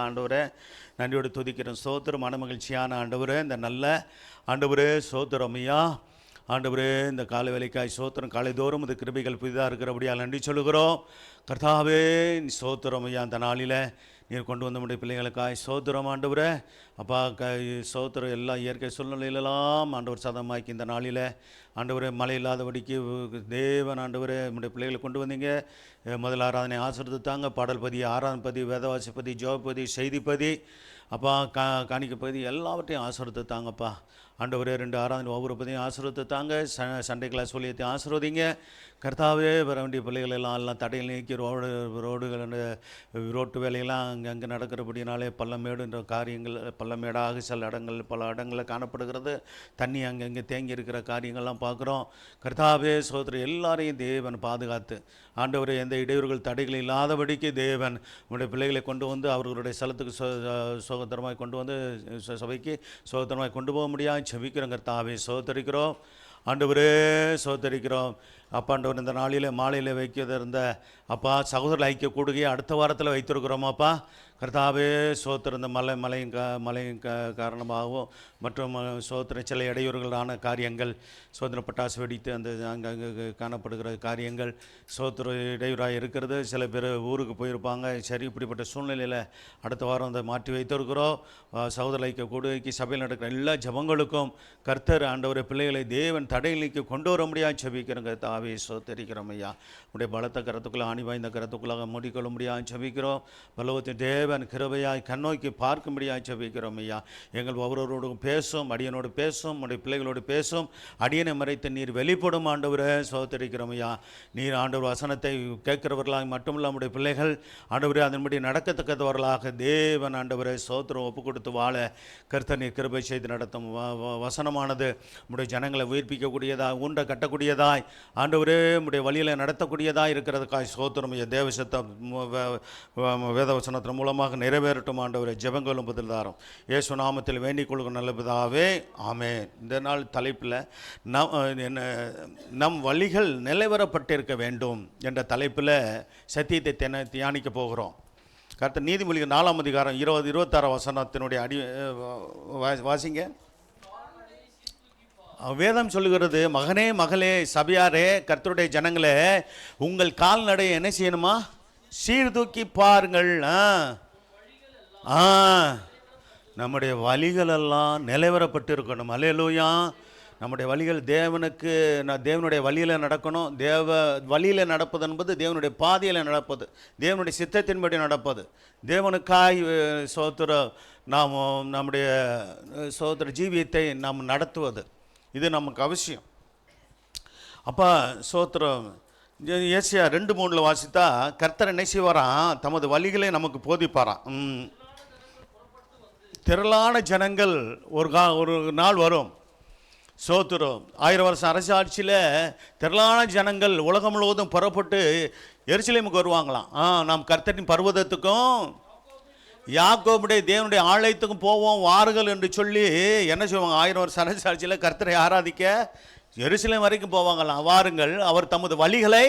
ஆண்டவரே நன்றியோடு துதிக்கிறோம். ஸ்தோத்திரம். மனமகிழ்ச்சியான ஆண்டவரே, இந்த நல்ல ஆண்டவரே ஸ்தோத்திரம் ஐயா. ஆண்டவரே, இந்த காலை வேலைக்காய் ஸ்தோத்திரம். காலைதோறும் இது கிருபைகள் புதிதாக இருக்கிறபடியால் நன்றி சொல்லுகிறோம். கர்த்தாவே ஸ்தோத்திரம் ஐயா. அந்த நாளில் நீர் கொண்டு வந்த முடிய பிள்ளைகளுக்காய் ஸ்தோத்திரம் ஆண்டவரே. அப்பா ஸ்தோத்திரம். எல்லா இயற்கை சூழ்நிலையிலெல்லாம் ஆண்டவர் சதமாக்கி இந்த நாளில் ஆண்டவரே மழை இல்லாதபடிக்கு தேவன் ஆண்டவரே நம்முடைய பிள்ளைகளை கொண்டு வந்தீங்க. முதல் ஆராதனை ஆசீர்வதித்தாங்க. பாடல் பதி, ஆராதனை பதி, வேதவாசி பதி, ஜோபதி, செய்திப்பதி, அப்பா காணிக்க பதி எல்லாவற்றையும் ஆசீர்வதித்தாங்கப்பா. ஆண்டவரே 2 ஆராதனை ஒவ்வொரு பதியும் ஆசீர்வதித்தாங்க. சண்டே கிளாஸ் ஊழியத்தையும் ஆசீர்வதிங்க. கர்த்தாவே வர வேண்டிய பிள்ளைகள் எல்லாம் தடையில் நீக்கி ரோடுகள் ரோட்டு வேலையெல்லாம் அங்கே நடக்கிறபடினாலே பள்ளமேடுன்ற காரியங்கள் பள்ளமேடாக சில பல இடங்களில் காணப்படுகிறது. தண்ணி அங்கங்கே தேங்கி இருக்கிற காரியங்கள்லாம் பார்க்குறோம். கர்த்தாவே சோதரி எல்லாரையும் தேவன் பாதுகாத்து ஆண்டவரை எந்த இடையூறுகள் தடைகள் இல்லாதபடிக்கு தேவன் உங்களுடைய பிள்ளைகளை கொண்டு வந்து அவர்களுடைய ஸ்தலத்துக்கு சுகத்திரமாய் கொண்டு வந்து சபைக்கு சுகத்திரமாய் கொண்டு போக முடியாது செபிக்கிறோம். கர்த்தாவே சோதரிக்கிறோம். ஆண்டவரே சோதரிக்கிறோம். அப்பாண்டவர் இந்த நாளில் மாலையில் வைக்கிறது இருந்த அப்பா சகோதரர்கள் ஐக்கிய கூடுகையை அடுத்த வாரத்தில் வைத்திருக்கிறோமாப்பா. கர்த்தாவே சோத்திர இந்த மழையின் காரணமாகவும் மற்றும் சோத்திர சில இடையூறுகளான காரியங்கள் சோதனை பட்டாசு வெடித்து அந்த அங்கங்கே காணப்படுகிற காரியங்கள் சோத்திர இடையூறாக இருக்கிறது. சில பேர் ஊருக்கு போயிருப்பாங்க. சரி, இப்படிப்பட்ட சூழ்நிலையில் அடுத்த வாரம் அதை மாற்றி வைத்திருக்கிறோம். சகோதர ஐக்கிய கூடுகைக்கு சபையில் நடக்கிற எல்லா ஜபங்களுக்கும் கர்த்தர் ஆண்டவரை பிள்ளைகளை தேவன் தடையில் நீக்கி கொண்டு வர முடியாது செபிக்கிறோங்க. தாவே சோத்தரிக்கிறோம் ஐயா. உடைய பலத்த கரத்துக்குள்ளே ஆணி வாய்ந்த கரத்துக்குள்ளாக மூடிக்கொள்ள முடியாது செபிக்கிறோம். பலவத்தின் தேவன் கிருபையாய் கண்ணோக்கி பார்க்க முடியாது செபிக்கிறோம் ஐயா. எங்கள் ஒவ்வொருவரோடும் பேசும், அடியனோடு பேசும், உடைய பிள்ளைகளோடு பேசும். அடியனை மறைத்து நீர் வெளிப்படும் ஆண்டவரை சோத்தரிக்கிறோம் ஐயா. நீர் ஆண்டவர் வசனத்தை கேட்கிறவர்களாக மட்டுமல்ல நம்முடைய பிள்ளைகள் ஆண்டவரே அதன்படி நடக்கத்தக்கவர்களாக தேவன் ஆண்டவரை சோத்திரம் ஒப்பு கொடுத்து வாழ கர்த்தர் நீர் கிருபை செய்து நடத்தும். வசனமானது நம்முடைய ஜனங்களை உயிர்ப்பிக்கக்கூடியதாய் ஊண்ட கட்டக்கூடியதாய் ஆண்டவரே நம்முடைய வழியில் நடத்தக்கூடியதாக இருக்கிறதுக்காய் சோத்திரம் ஐயா. தேவசத்தம் வேதவசனத்தின் மூலமாக நிறைவேறட்டும் ஆண்டவரே. ஜெபங்களும் பதில் தாரும் இயேசு நாமத்தில் வேண்டிக் கொள்ளும் நல்ல பிதாவே, ஆமென். இந்த நாள் தலைப்பில் நம் வழிகள் நிலைவரப்பட்டிருக்க வேண்டும் என்ற தலைப்பில் சத்தியத்தை தியானிக்க போகிறோம். கர்த்தர் நீதிமொழிகள் 4ஆம் அதிகாரம் 20-26 வசனத்தினுடைய வாசிங்க. வேதம் சொல்லுகிறது, மகனே மகளே சபையாரே கர்த்தருடைய ஜனங்களே உங்கள் கால்நடை என்ன செய்யணுமா? சீர்தூக்கி பாருங்கள். நம்முடைய வழிகளெல்லாம் நிலைவரப்பட்டு இருக்கணும். அல்லேலூயா. நம்முடைய வழிகள் தேவனுடைய வழியில் நடக்கணும். தேவ வழியில் நடப்பது என்பது தேவனுடைய பாதையில் நடப்பது, தேவனுடைய சித்தத்தின்படி நடப்பது, தேவனுக்காய் சோத்திர நாம் நம்முடைய சோத்திர ஜீவியத்தை நாம் நடத்துவது, இது நமக்கு அவசியம். அப்போ சோத்திரம் ஏசியா 2:3 வாசித்தா கர்த்தர் என்ன செய்வாராம்? தமது வழிகளை நமக்கு போதிப்பாராம். திரளான ஜனங்கள் ஒரு நாள் வரும். சோத்திரம் 1000 வருஷம் அரசாட்சியில் திரளான ஜனங்கள் உலகம் முழுவதும் புறப்பட்டு எருசலேமுக்கு வருவாங்களாம். நாம் கர்த்தரின் பர்வதத்துக்கும் யாக்கோபுடைய தேவனுடைய ஆலயத்துக்கும் போவோம் வாருங்கள் என்று சொல்லி என்ன செய்வாங்க? 1000 வருஷம் அரசாட்சியில் கர்த்தரை ஆராதிக்க எருசலேம் வரைக்கும் போவாங்களாம். வாருங்கள், அவர் தமது வழிகளை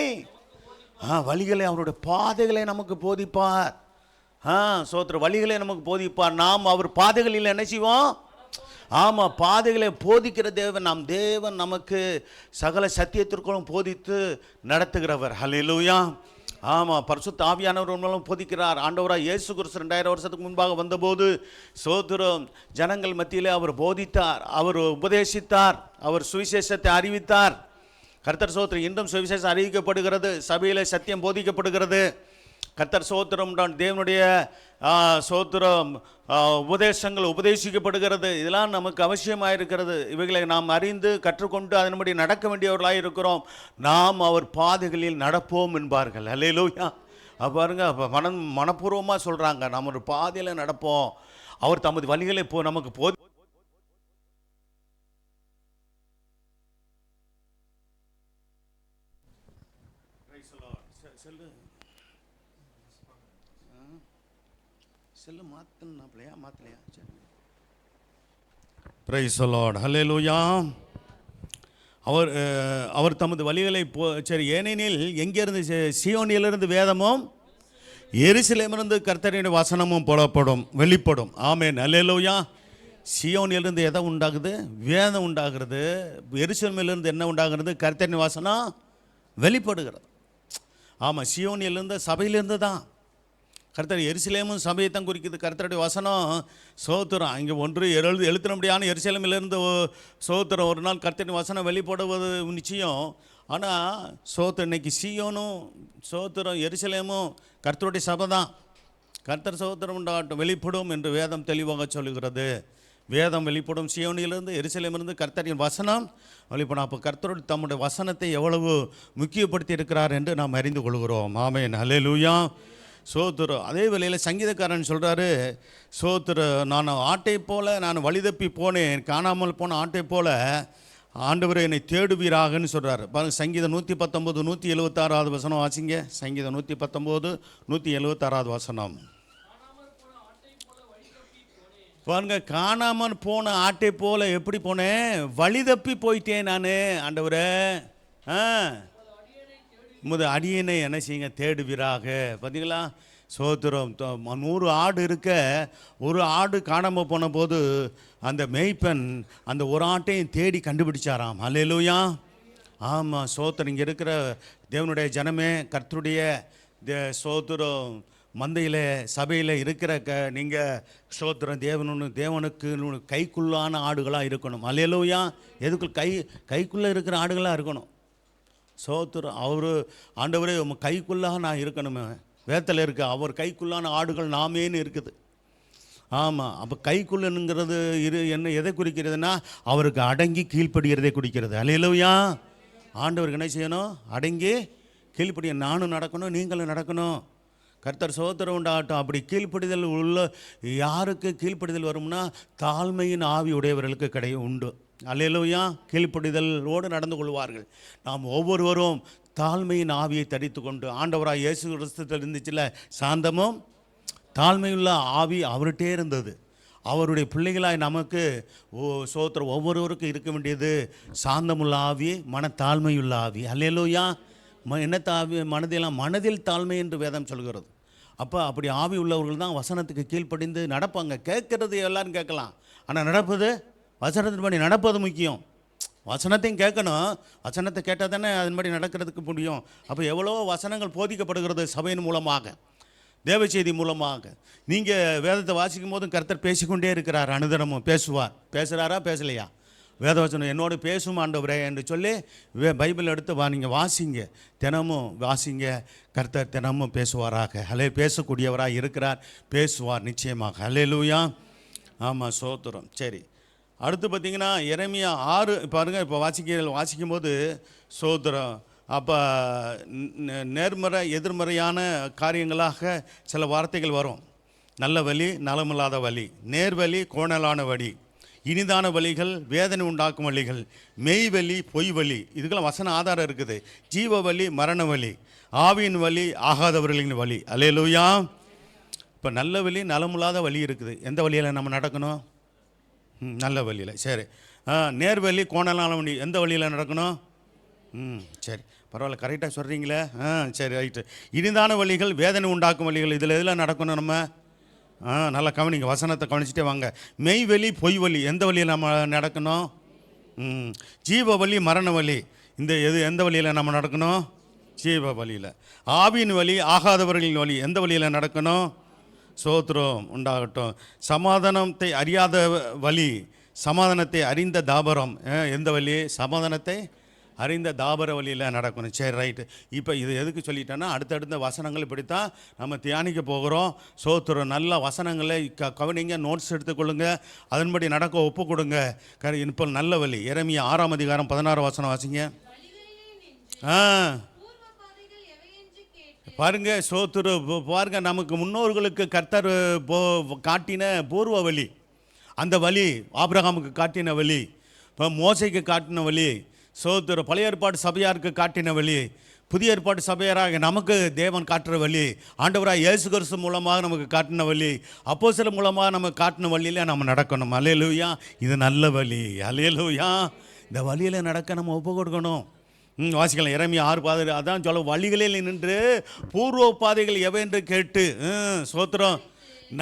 அவருடைய பாதைகளை நமக்கு போதிப்பார். சோத்திர வழிகளை நமக்கு போதிப்பார். நாம் அவர் பாதைகளில் என்ன செய்வோம்? ஆமாம், பாதைகளை போதிக்கிற தேவன் நமக்கு சகல சத்தியத்திற்கும் போதித்து நடத்துகிறவர். ஹல்லேலூயா. ஆமாம், பரிசுத்த ஆவியானவர் மூலம் போதிக்கிறார். ஆண்டவராக இயேசு கிறிஸ்து 2000 வருஷத்துக்கு முன்பாக வந்தபோது சோத்திரம் ஜனங்கள் மத்தியிலே அவர் போதித்தார், அவர் உபதேசித்தார், அவர் சுவிசேஷத்தை அறிவித்தார். கர்த்தர் சோத்திரம் இன்றும் சுவிசேஷம் அறிவிக்கப்படுகிறது, சபையில் சத்தியம் போதிக்கப்படுகிறது. கர்த்தர் சோத்திரம் தேவனுடைய சோத்திரம் உபதேசங்கள் உபதேசிக்கப்படுகிறது. இதெல்லாம் நமக்கு அவசியமாக இருக்கிறது. இவைகளை நாம் அறிந்து கற்றுக்கொண்டு அதன்படி நடக்க வேண்டியவர்களாக இருக்கிறோம். நாம் அவர் பாதைகளில் நடப்போம் என்பார்கள். அல்லேலூயா. பாருங்க, மனப்பூர்வமாக சொல்கிறாங்க, நாம் ஒரு பாதையில் நடப்போம். அவர் தமது வழிகளை நமக்கு போதி செல்லு மாத்தலையா? Praise the lord. ஹல்லேலூயா. அவர் தமது வழிகளை சரி, ஏனெனில் எங்கேருந்து? சீயோனிலிருந்து வேதமும் எருசலேமிலிருந்து கர்த்தருடைய வசனமும் புலப்படும், வெளிப்படும். ஆமென், அல்லேலூயா. சீயோனிலிருந்து எதை உண்டாகுது? வேதம் உண்டாகிறது. எருசலேமிலிருந்து என்ன உண்டாகிறது? கர்த்தரின் வசனம் வெளிப்படுகிறது. ஆமாம், சீயோனிலிருந்து சபையிலிருந்து தான். கர்த்தர் எருசலேமும் சபையை தான் குறிக்குது. கர்த்தருடைய வசனம் சோத்திரம் இங்கே ஒன்று எழுத்தினபடியான எருசலேமிலிருந்து சோத்திரம் ஒரு நாள் கர்த்தரின் வசனம் வெளிப்படுவது நிச்சயம். ஆனால் சோத்திரம் இன்னைக்கு சீயோனும் சோத்திரம் எருசலேமும் கர்த்தருடைய சபை தான். கர்த்தர் சோத்திரம் உண்டாகட்டும், வெளிப்படும் என்று வேதம் தெளிவாக சொல்லுகிறது. வேதம் வெளிப்படும், சீயோனிலிருந்து எருசலேமிலிருந்து கர்த்தரின் வசனம் வெளிப்படும். அப்போ கர்த்தருடைய தம்முடைய வசனத்தை எவ்வளவு முக்கியப்படுத்தி இருக்கிறார் என்று நாம் அறிந்து கொள்கிறோம். ஆமென், அல்லேலூயா. சோத்திரம். அதே வேளையில் சங்கீதக்காரன் சொல்கிறாரு, சோத்திரம், நான் ஆட்டை போல நான் வழிதப்பி போனேன், காணாமல் போன ஆட்டை போல ஆண்டவரை என்னை தேடுவீராகன்னு சொல்கிறார். பாருங்கள், சங்கீதம் 119 176 வசனம் வாசிங்க. சங்கீதம் 119 176 வசனம் பாருங்க. காணாமல் போன ஆட்டை போல எப்படி போனேன்? வழிதப்பி போயிட்டேன் நான் ஆண்டவரே. அடியனை என்ன செய்யுங்க? தேடுவீராக. பார்த்தீங்களா? சோத்திரம். 100 ஆடு இருக்க ஒரு ஆடு காணாமல் போன போது அந்த மேய்ப்பன் அந்த ஒரு ஆட்டையும் தேடி கண்டுபிடிச்சாராம். அல்லேலூயா. ஆமாம், சோத்திரம். இங்கே இருக்கிற தேவனுடைய ஜனமே, கர்த்தருடைய சோத்திரம் மந்தையில் சபையில் இருக்கிற நீங்கள் சோத்திரம் தேவனுக்கு கைக்குள்ளான ஆடுகளாக இருக்கணும். அல்லேலூயா. எதுக்குள் கைக்குள்ளே இருக்கிற ஆடுகளாக இருக்கணும். சோத்திரம். அவர் ஆண்டவரே உங்கள் கைக்குள்ளாக நான் இருக்கணுமே. வேத்தில் இருக்க அவர் கைக்குள்ளான ஆடுகள் நாமேன்னு இருக்குது. ஆமாம், அப்போ கைக்குள்ளனுங்கிறது என்ன எதை குறிக்கிறதுனா அவருக்கு அடங்கி கீழ்ப்படுகிறதை குறிக்கிறது. அல்லேலூயா. ஆண்டவருக்கு என்ன செய்யணும்? அடங்கி கீழ்ப்படிய. நானும் நடக்கணும், நீங்களும் நடக்கணும். கர்த்தர் சோத்திரம் உண்டாகட்டும். அப்படி கீழ்ப்படிதல் உள்ள யாருக்கு கீழ்ப்படிதல் வரும்னா தாழ்மையின் ஆவி உடையவர்களுக்கு உண்டு. அல்லேலூயா. கீழ்ப்படிதலோடு நடந்து கொள்வார்கள். நாம் ஒவ்வொருவரும் தாழ்மையின் ஆவியை தரித்து கொண்டு, ஆண்டவராக இயேசு கிறிஸ்துவில் இருந்துச்சுல சாந்தமும் தாழ்மையுள்ள ஆவி அவர்கிட்டே இருந்தது. அவருடைய பிள்ளைகளாய் நமக்கு சோத்திரம் ஒவ்வொருவருக்கும் இருக்க வேண்டியது சாந்தமுள்ள ஆவி, மனத்தாழ்மையுள்ள ஆவி. அல்லேலூயா. என்ன ஆவி? மனதில் தாழ்மை என்று வேதம் சொல்கிறது. அப்போ அப்படி ஆவி உள்ளவர்கள் தான் வசனத்துக்கு கீழ்ப்படிந்து நடப்பாங்க. கேட்கறது எல்லாரும் கேட்கலாம், ஆனால் நடப்பது வசனத்தின் படி நடப்பது முக்கியம். வசனத்தையும் கேட்கணும், வசனத்தை கேட்டால் தானே அதன்படி நடக்கிறதுக்கு முடியும். அப்போ எவ்வளோ வசனங்கள் போதிக்கப்படுகிறது சபையின் மூலமாக, தேவ செய்தி மூலமாக. நீங்கள் வேதத்தை வாசிக்கும் போதும் கர்த்தர் பேசிக்கொண்டே இருக்கிறார். அனுதினமும் பேசுவார். பேசுகிறாரா பேசலையா? வேதவசனம் என்னோடு பேசும் ஆண்டவரே என்று சொல்லி பைபிள் எடுத்து நீங்கள் வாசிங்க, தினமும் வாசிங்க. கர்த்தர் தினமும் பேசுவாராக. பேசக்கூடியவராக இருக்கிறார், பேசுவார் நிச்சயமாக. அல்லேலூயா. ஆமாம், சோத்திரம். சரி, அடுத்து பார்த்திங்கன்னா எரேமியா 6 பாருங்கள். இப்போ வாசிக்கும் போது சோத்திரம். அப்போ நேர்மறை எதிர்மறையான காரியங்களாக சில வார்த்தைகள் வரும். நல்ல வழி, நலமில்லாத வழி, நேர்வழி, கோணலான வழி, இனிதான வழிகள், வேதனை உண்டாக்கும் வழிகள், மெய் வழி, பொய் வழி. இதுக்கெல்லாம் வசன ஆதாரம் இருக்குது. ஜீவ வழி, மரண வழி, ஆவியின் வழி, ஆகாதவர்களின் வழி. அல்லேலூயா. இப்போ நல்ல வழி, நலமில்லாத வழி இருக்குது. எந்த வழியில் நம்ம நடக்கணும்? நல்ல வழியில். சரி. நேர்வழி, கோணலான வழி, எந்த வழியில் நடக்கணும்? சரி, பரவாயில்ல, கரெக்டாக சொல்கிறீங்களே. சரி, ரைட்டு. இனிதான வழிகள், வேதனை உண்டாக்கும் வழிகள், இதில் எதில் நடக்கணும் நம்ம? நல்லா கவனிங்க, வசனத்தை கவனிச்சுட்டே வாங்க. மெய் வழி, பொய் வழி, எந்த வழியில் நம்ம நடக்கணும்? ஜீவ வழி, மரண வழி, எந்த வழியில் நம்ம நடக்கணும்? ஜீவ வழியில். ஆவியின் வழி, ஆகாதவர்களின் வழி, எந்த வழியில் நடக்கணும்? சோத்திரம் உண்டாகட்டும். சமாதானத்தை அறியாத வழி, சமாதானத்தை அறிந்த தாபரம், எந்த வழி? சமாதானத்தை அறிந்த தாபர வழியில் நடக்கணும். சரி, ரைட்டு. இப்போ இது எதுக்கு சொல்லிட்டேன்னா, அடுத்தடுத்த வசனங்கள் இப்படித்தான் நம்ம தியானிக்க போகிறோம். சோத்திரம். நல்ல வசனங்களை கவனிங்க, நோட்ஸ் எடுத்துக்கொள்ளுங்க, அதன்படி நடக்க ஒப்பு கொடுங்க. இப்போ நல்ல வழி. எரேமியா 6 அதிகாரம் 16 வசனம் வாசிங்க. பாருங்க, சோத்திரு. பாருங்க, நமக்கு முன்னோர்களுக்கு கர்த்தர் காட்டின பூர்வ வழி, அந்த வழி ஆபிரகாமுக்கு காட்டின வழி, இப்போ மோசைக்கு காட்டின வழி, சோத்திர பழைய ஏற்பாடு சபையாருக்கு காட்டின வழி, புதிய ஏற்பாடு சபையாராக நமக்கு தேவன் காட்டுற வழி, ஆண்டவராக இயேசு கிறிஸ்து மூலமாக நமக்கு காட்டின வழி, அப்போஸ்தலர் மூலமாக நமக்கு காட்டின வழியில் நம்ம நடக்கணும். அல்லேலூயா. இது நல்ல வழி. அல்லேலூயா. இந்த வழியில் நடக்க நம்ம ஒப்பு கொடுக்கணும். வாசிக்கலாம். எரேமியா 6:10. அதான் சொல்ல, வழிகளில் நின்று பூர்வ பாதைகள் எவை என்று கேட்டு, சோத்திரம்,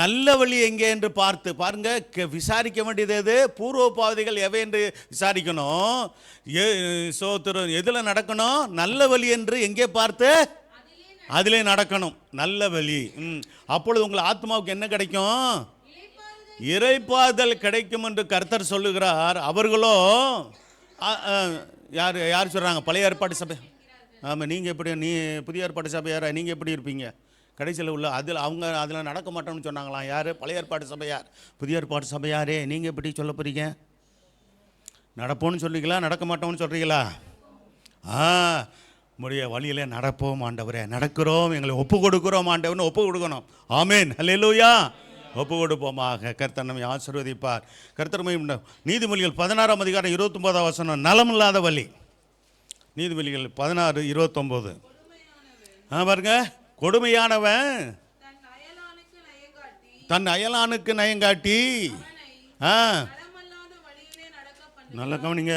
நல்ல வழி எங்கே என்று பார்த்து. பாருங்க, விசாரிக்க வேண்டியது எது? பூர்வ பாதைகள் எவை என்று விசாரிக்கணும். சோத்திரம், எதில் நடக்கணும்? நல்ல வழி என்று எங்கே பார்த்து அதிலே நடக்கணும். நல்ல வழி. அப்பொழுது உங்கள் ஆத்மாவுக்கு என்ன கிடைக்கும்? இறைப்பாதல் கிடைக்கும் என்று கர்த்தர் சொல்லுகிறார். அவர்களோ யார் சொல்கிறாங்க? பழைய ஏற்பாடு சபை. ஆமாம், நீங்கள் எப்படி? புதிய ஏற்பாடு சபையாரா? நீங்கள் எப்படி இருப்பீங்க? கடைசியில் உள்ள அதில் நடக்க மாட்டோம்னு சொன்னாங்களாம். யார்? பழைய ஏற்பாடு சபையார். புதிய ஏற்பாடு சபையாரே, நீங்கள் எப்படி சொல்ல போகிறீங்க? நடப்போம்னு சொல்கிறீங்களா, நடக்க மாட்டோம்னு சொல்கிறீங்களா? முடிய வழியிலே நடப்போம் ஆண்டவரே, நடக்கிறோம், எங்களை ஒப்பு கொடுக்குறோம் ஆண்டவர்னு ஒப்பு கொடுக்கணும். ஆமேன், அல்லேலூயா. ஒப்பு கொடுப்போமாக. கர்த்தர் நம்மை ஆசீர்வதிப்பார். கர்த்தர் நீதிமொழிகள் 16ஆம் அதிகாரம் 29ஆம் வசனம், நலமில்லாத வழி. நீதிமொழிகள் 16:29. பாருங்க, கொடுமையானவன் தன் அயலானுக்கு நயங்காட்டி. நல்ல கவனிங்க,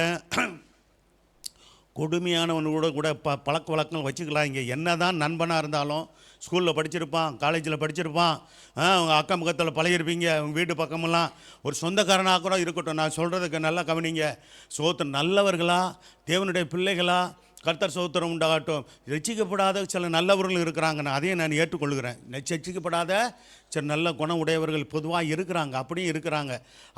கொடுமையானவன் கூட பழக்க வழக்கங்கள் வச்சுக்கலாம். இங்கே என்ன தான் நண்பனாக இருந்தாலும், ஸ்கூலில் படிச்சிருப்பான், காலேஜில் படிச்சிருப்பான், அவங்க அக்கம் பக்கத்தில் பழகிருப்பீங்க, அவங்க வீட்டு பக்கமெல்லாம் ஒரு சொந்தக்காரனாக கூட இருக்கட்டும். நான் சொல்கிறதுக்கு நல்லா கவனிங்க. சோத்திரம், நல்லவர்களா, தேவனுடைய பிள்ளைகளா, கர்த்தர் சோத்திரம் உண்டாகட்டும். ரட்சிக்கப்படாத சில நல்லவர்கள் இருக்கிறாங்க, நான் அதையும் நான் ஏற்றுக்கொள்கிறேன். ரட்சிக்கப்படாத சில நல்ல குணம் உடையவர்கள் பொதுவாக இருக்கிறாங்க, அப்படியும் இருக்கிறாங்க.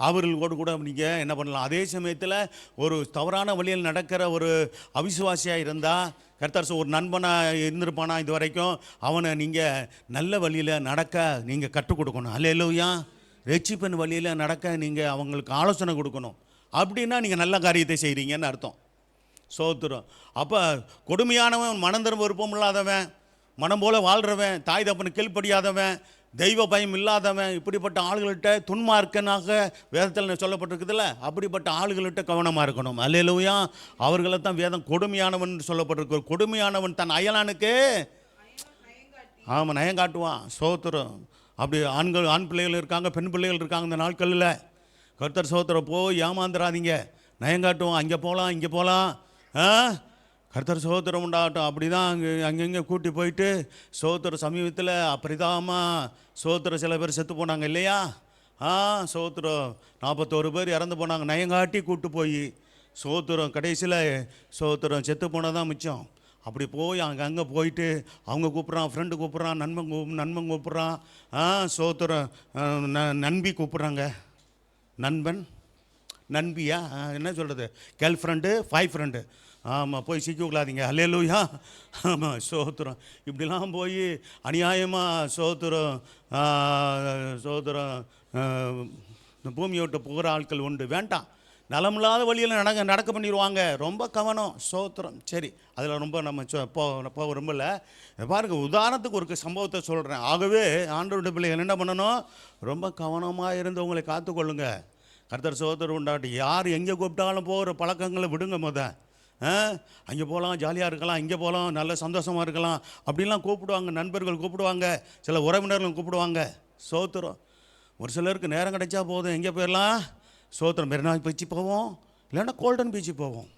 அவர்களோடு கூட நீங்கள் என்ன பண்ணலாம்? அதே சமயத்தில் ஒரு தவறான வழியில் நடக்கிற ஒரு அவிசுவாசியாக இருந்தால், கர்த்தர் ஒரு நண்பனாக இருந்திருப்பானா இது வரைக்கும், அவனை நீங்கள் நல்ல வழியில் நடக்க நீங்கள் கற்றுக் கொடுக்கணும். அல்லேலூயா. ரட்சிப்பின் வழியில் நடக்க நீங்கள் அவங்களுக்கு ஆலோசனை கொடுக்கணும். அப்படின்னா நீங்கள் நல்ல காரியத்தை செய்கிறீங்கன்னு அர்த்தம். சோத்திரம். அப்போ கொடுமையானவன், மனம் திரும்ப விருப்பம் இல்லாதவன், மனம் போல வாழ்கிறவன், தாய் தப்பனுக்கு கீழ்ப்படியாதவன், தெய்வ பயம் இல்லாதவன், இப்படிப்பட்ட ஆளுகள்கிட்ட துன்மார்க்கனாக வேதத்தில் சொல்லப்பட்டிருக்குதுல்ல, அப்படிப்பட்ட ஆளுகள்கிட்ட கவனமாக இருக்கணும். அல்லேலூயா. அவர்களை தான் வேதம் கொடுமையானவன் சொல்லப்பட்டிருக்கு. கொடுமையானவன் தன் அயலானுக்கு நயம் காட்டுவான். சோத்திரம். அப்படி ஆண் பிள்ளைகள் இருக்காங்க, பெண் பிள்ளைகள் இருக்காங்க இந்த நாட்களில். கர்த்தர் சோத்திரம், போய் ஏமாந்துடாதீங்க. நயங்காட்டுவோம், அங்கே போகலாம், இங்கே போகலாம். கர்த்தர் சோத்திரம் உண்டாகட்டும். அப்படி தான் அங்கங்கே கூட்டி போயிட்டு சோத்திர சமீபத்தில் பரிதாபமாக சோத்திரம் சில பேர் செத்து போனாங்க இல்லையா? சோத்திரம் 41 பேர் இறந்து போனாங்க. நயங்காட்டி கூட்டு போய் சோத்திரம் கடைசியில் சோத்திரம் செத்து போனதான் மிச்சம். அப்படி போய் அங்கே போயிட்டு அவங்க கூப்பிட்றான், ஃப்ரெண்டு கூப்பிட்றான், நண்பன் கூப்பிட்றான், சோத்திரம் நண்பி கூப்பிட்றாங்க. நண்பியா என்ன சொல்கிறது? Girl friend, boy friend. ஆமாம், போய் சிக்கிக்கொள்ளாதீங்க. அல்லேலூயா. ஆமாம், சோத்திரம். இப்படிலாம் போய் அநியாயமாக சோத்திரம் இந்த பூமியை விட்டு போகிற ஆட்கள் உண்டு. வேண்டாம், நலமில்லாத வழியில் நடக்க பண்ணிடுவாங்க. ரொம்ப கவனம். சோத்திரம். சரி, அதில் ரொம்ப நம்ம போக விரும்பலை. பாருங்க, உதாரணத்துக்கு ஒரு சம்பவத்தை சொல்கிறேன். ஆகவே ஆண்டவருடைய பிள்ளைகள் என்ன பண்ணணும்? ரொம்ப கவனமாக இருந்து உங்களை காத்துக்கொள்ளுங்க. கர்த்தர் சோத்திரம் உண்டாகட்டும். யார் எங்கே கூப்பிட்டாலும் போகிற பழக்கங்களை விடுங்க. அங்கே போகலாம், ஜாலியாக இருக்கலாம், இங்கே போகலாம், நல்ல சந்தோஷமாக இருக்கலாம் அப்படின்லாம் கூப்பிடுவாங்க. நண்பர்கள் கூப்பிடுவாங்க, சில உறவினர்கள் கூப்பிடுவாங்க. சோத்திரம். ஒரு சிலருக்கு நேரம் கிடைச்சா போதும், எங்கே போயிடலாம்? சோத்திரம், மெரினா பீச்சு போவோம், இல்லைன்னா கோல்டன் பீச்சு போவோம்.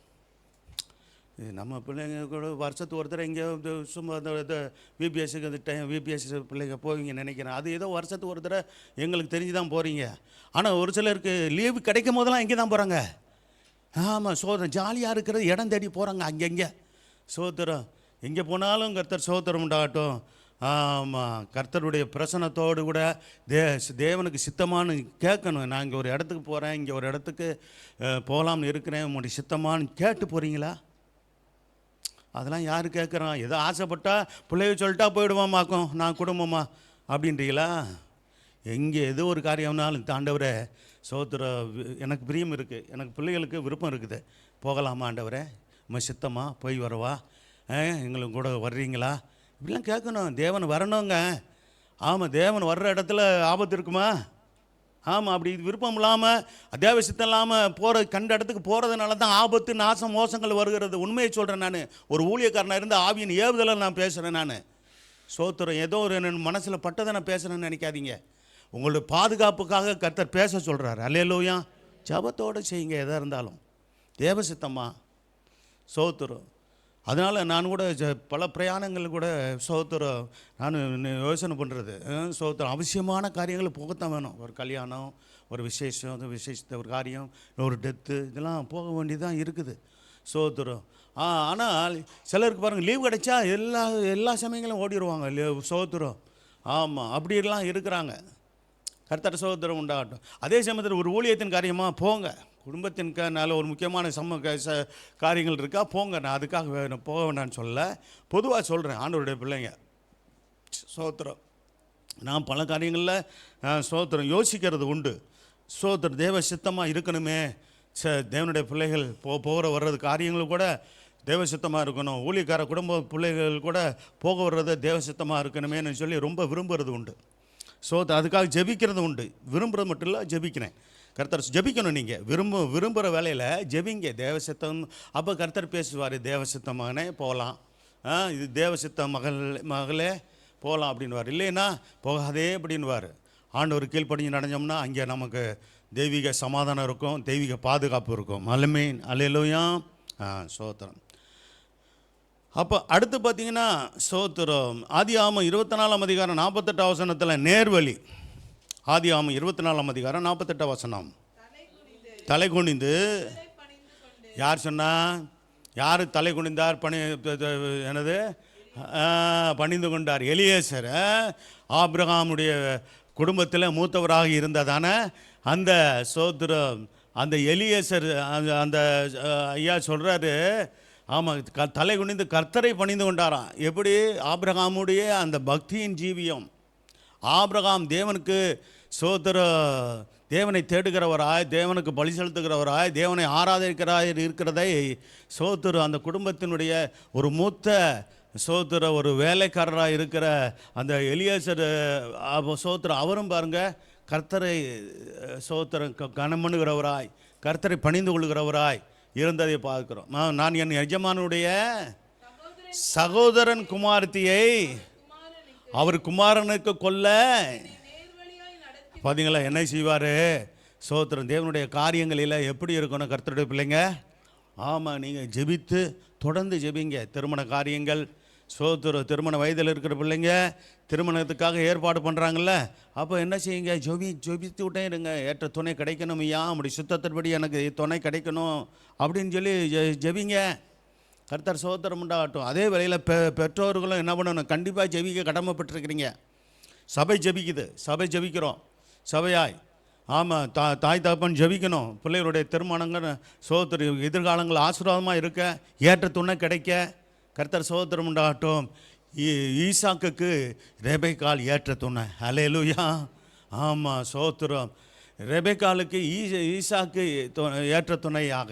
நம்ம பிள்ளைங்க கூட வருஷத்துக்கு ஒருத்தர் எங்கே சும்மா இந்த விபிஎஸ்க்கு அந்த விபிஎஸ் பிள்ளைங்க போவீங்க நினைக்கிறேன். அது ஏதோ வருஷத்துக்கு ஒருத்தர் எங்களுக்கு தெரிஞ்சு தான் போகிறீங்க. ஆனால் ஒரு சிலருக்கு லீவு கிடைக்கும் போதெல்லாம் எங்கே தான் போகிறாங்க? ஆமாம், சோதரம். ஜாலியாக இருக்கிறது இடம் தேடி போகிறாங்க அங்கங்கே. சோத்திரம். எங்கே போனாலும் கர்த்தர் சோத்திரம் உண்டாகட்டும். ஆமாம், கர்த்தருடைய பிரசனத்தோடு கூட தேவனுக்கு சித்தமானு கேட்கணும். நான் இங்கே ஒரு இடத்துக்கு போகிறேன், இங்கே ஒரு இடத்துக்கு போகலாம்னு இருக்கிறேன், உங்களுடைய சித்தமானு கேட்டு போகிறீங்களா? அதெல்லாம் யார் கேட்குறான்? ஏதோ ஆசைப்பட்டா பிள்ளைய சொல்லிட்டா போயிடுவாமாக்கும், நான் குடும்பமா அப்படின்றீங்களா? எங்கே எதோ ஒரு காரியம்னாலும் ஆண்டவரே சோத்திரம், எனக்கு பிரியம் இருக்குது, எனக்கு பிள்ளைகளுக்கு விருப்பம் இருக்குது, போகலாமா ஆண்டவரே, நம்ம சித்தமா போய் வரவா, எங்களுக்கு கூட வர்றீங்களா? இப்படிலாம் கேட்கணும். தேவன் வரணுங்க. ஆமாம், தேவன் வர்ற இடத்துல ஆபத்து இருக்குமா? ஆமாம், அப்படி விருப்பம் இல்லாமல் தேவ சித்தம் இல்லாமல் கண்ட இடத்துக்கு போகிறதுனால தான் ஆபத்து, நாசம், மோசங்கள் வருகிறது. உண்மையை சொல்கிறேன். நான் ஒரு ஊழியக்காரனாக இருந்து ஆவியின் ஏவுதலை நான் பேசுகிறேன். நான் சோத்திரம், ஏதோ ஒரு என் மனசில் பட்டதை நான் பேசுகிறேன்னு நினைக்காதீங்க. உங்களுடைய பாதுகாப்புக்காக கர்த்தர் பேச சொல்கிறார். அல்லேலூயா. ஜபத்தோடு செய்யுங்க எதாக இருந்தாலும். தேவ சித்தமா. சோத்திரம். அதனால் நான் கூட பல பிரயாணங்கள் கூட சோத்திரம் நான் யோசனை பண்ணுறது சோத்திரம் அவசியமான காரியங்களை போகத்தான் வேணும். ஒரு கல்யாணம், ஒரு விசேஷம், அந்த விசேஷத்தை ஒரு காரியம், ஒரு டெத்து, இதெல்லாம் போக வேண்டியதான் இருக்குது சோத்திரம். ஆனால் சிலருக்கு பாருங்கள் லீவ் கிடைச்சா எல்லா சமயங்களும் ஓடிடுவாங்க சோத்திரம். ஆமாம், அப்படிலாம் இருக்கிறாங்க. கர்த்தர் சோத்திரம் உண்டாகட்டும். அதே சமயத்தில் ஒரு ஊழியத்தின் காரியமாக போங்க, குடும்பத்தின் நல்ல ஒரு முக்கியமான காரியங்கள் இருக்கா போங்க. நான் அதுக்காக போக வேண்டான்னு சொல்ல, பொதுவாக சொல்கிறேன். ஆண்டவருடைய பிள்ளைங்க சோத்திரம், நான் பல காரியங்களில் சோத்திரம் யோசிக்கிறது உண்டு. சோத்திரம் தேவ சித்தமாக இருக்கணுமே, தேவனுடைய பிள்ளைகள் போகிற வர்றது காரியங்கள் கூட தேவ சித்தமாக இருக்கணும், ஊழியக்கார குடும்ப பிள்ளைகள் கூட போக வர்றது தேவ சித்தமாக இருக்கணுமேன்னு சொல்லி ரொம்ப விரும்புகிறது உண்டு. அதுக்காக ஜெபிக்கிறது உண்டு. விரும்புகிறது மட்டும் இல்லை, ஜெபிக்கிறேன். கர்த்தர் ஜெபிக்கணும். நீங்கள் விரும்புகிற வேலையில் ஜெபிங்க, தேவசித்தம். அப்போ கர்த்தர் பேசுவார், தேவசித்த மகனே போகலாம், இது தேவசித்த மகளே போகலாம் அப்படின்வார். இல்லைன்னா போகாதே அப்படின்வார். ஆண்டவர் கீழ்ப்படிஞ்சு நடந்தோம்னா அங்கே நமக்கு தெய்வீக சமாதானம் இருக்கும், தெய்வீக பாதுகாப்பு இருக்கும். அல்லமேன், அல்லேலூயா, சோத்திரம். அப்போ அடுத்து பார்த்தீங்கன்னா சோத்திரம் ஆதியாகமம் 24ஆம் அதிகாரம் 48ஆம் வசனத்தில் நேர்வழி. ஆதியாகமம் 24ஆம் அதிகாரம் 48ஆம் வசனம். தலை குனிந்து, யார் சொன்னா? யார் தலை குனிந்தார்? பணிந்து கொண்டார். எலியேசர் ஆபிரகாமுடைய குடும்பத்தில் மூத்தவராக இருந்ததான அந்த சோத்திரம், அந்த எலியேசர் அந்த ஐயா சொல்கிறாரு, ஆமாம், தலை குனிந்து கர்த்தரை பணிந்து கொண்டாராம். எப்படி? ஆபிரகாமுடைய அந்த பக்தியின் ஜீவியம். ஆபிரகாம் தேவனுக்கு சோத்திர தேவனை தேடுகிறவராய், தேவனுக்கு பலி செலுத்துகிறவராய், தேவனை ஆராதிக்கிறாய் இருக்கிறதை சோத்திர அந்த குடும்பத்தினுடைய ஒரு மூத்த சோத்திர ஒரு வேலைக்காரராக இருக்கிற அந்த எலியேசர் சோத்திர அவரும் பாருங்க கர்த்தரை சோத்திரம் கனமணுகிறவராய், கர்த்தரை பணிந்து கொள்கிறவராய் இருந்ததை பார்க்கிறோம். நான் என் எஜமானுடைய சகோதரன் குமாரத்தியை அவர் குமாரனுக்கு கொல்ல பார்த்தீங்களா என்ன செய்வார்? சோத்திரம். தேவனுடைய காரியங்களில் எப்படி இருக்கணும் கர்த்தருடைய பிள்ளைங்க? ஆமாம், நீங்கள் ஜெபித்து தொடர்ந்து ஜெபிங்க. திருமண காரியங்கள் சோத்திரம், திருமண வயதில் இருக்கிற பிள்ளைங்க திருமணத்துக்காக ஏற்பாடு பண்ணுறாங்கல்ல, அப்போ என்ன செய்யுங்க? ஜெபித்து விட்டே இருங்க. ஏற்ற துணை கிடைக்கணும் ஐயா, அப்படி சுத்தத்தின்படி எனக்கு துணை கிடைக்கணும் அப்படின்னு சொல்லி ஜெபிங்க. கர்த்தர் சோத்திரம் உண்டாகட்டும். அதே வேளையில் பெற்றோர்களும் என்ன பண்ணணும்? கண்டிப்பாக ஜெபிக்க கடமைப்பட்டிருக்கிறீங்க. சபை ஜெபிக்குது, சபை ஜெபிக்கிறோம் சபையாய். ஆமாம், தாய் தகப்பன் ஜெபிக்கணும். பிள்ளைகளுடைய திருமணங்கள் சோத்திரம் எதிர்காலங்கள் ஆசீர்வாதமாக இருக்க, ஏற்ற துணை கிடைக்க கர்த்தர் சோத்திரம் உண்டாகட்டும். ஈசாக்குக்கு ரெபெக்காள் ஏற்ற துணை. அல்லேலூயா, ஆமாம், சோத்திரம். ரெபெக்காளுக்கு ஈசாக்கு ஏற்ற துணையாக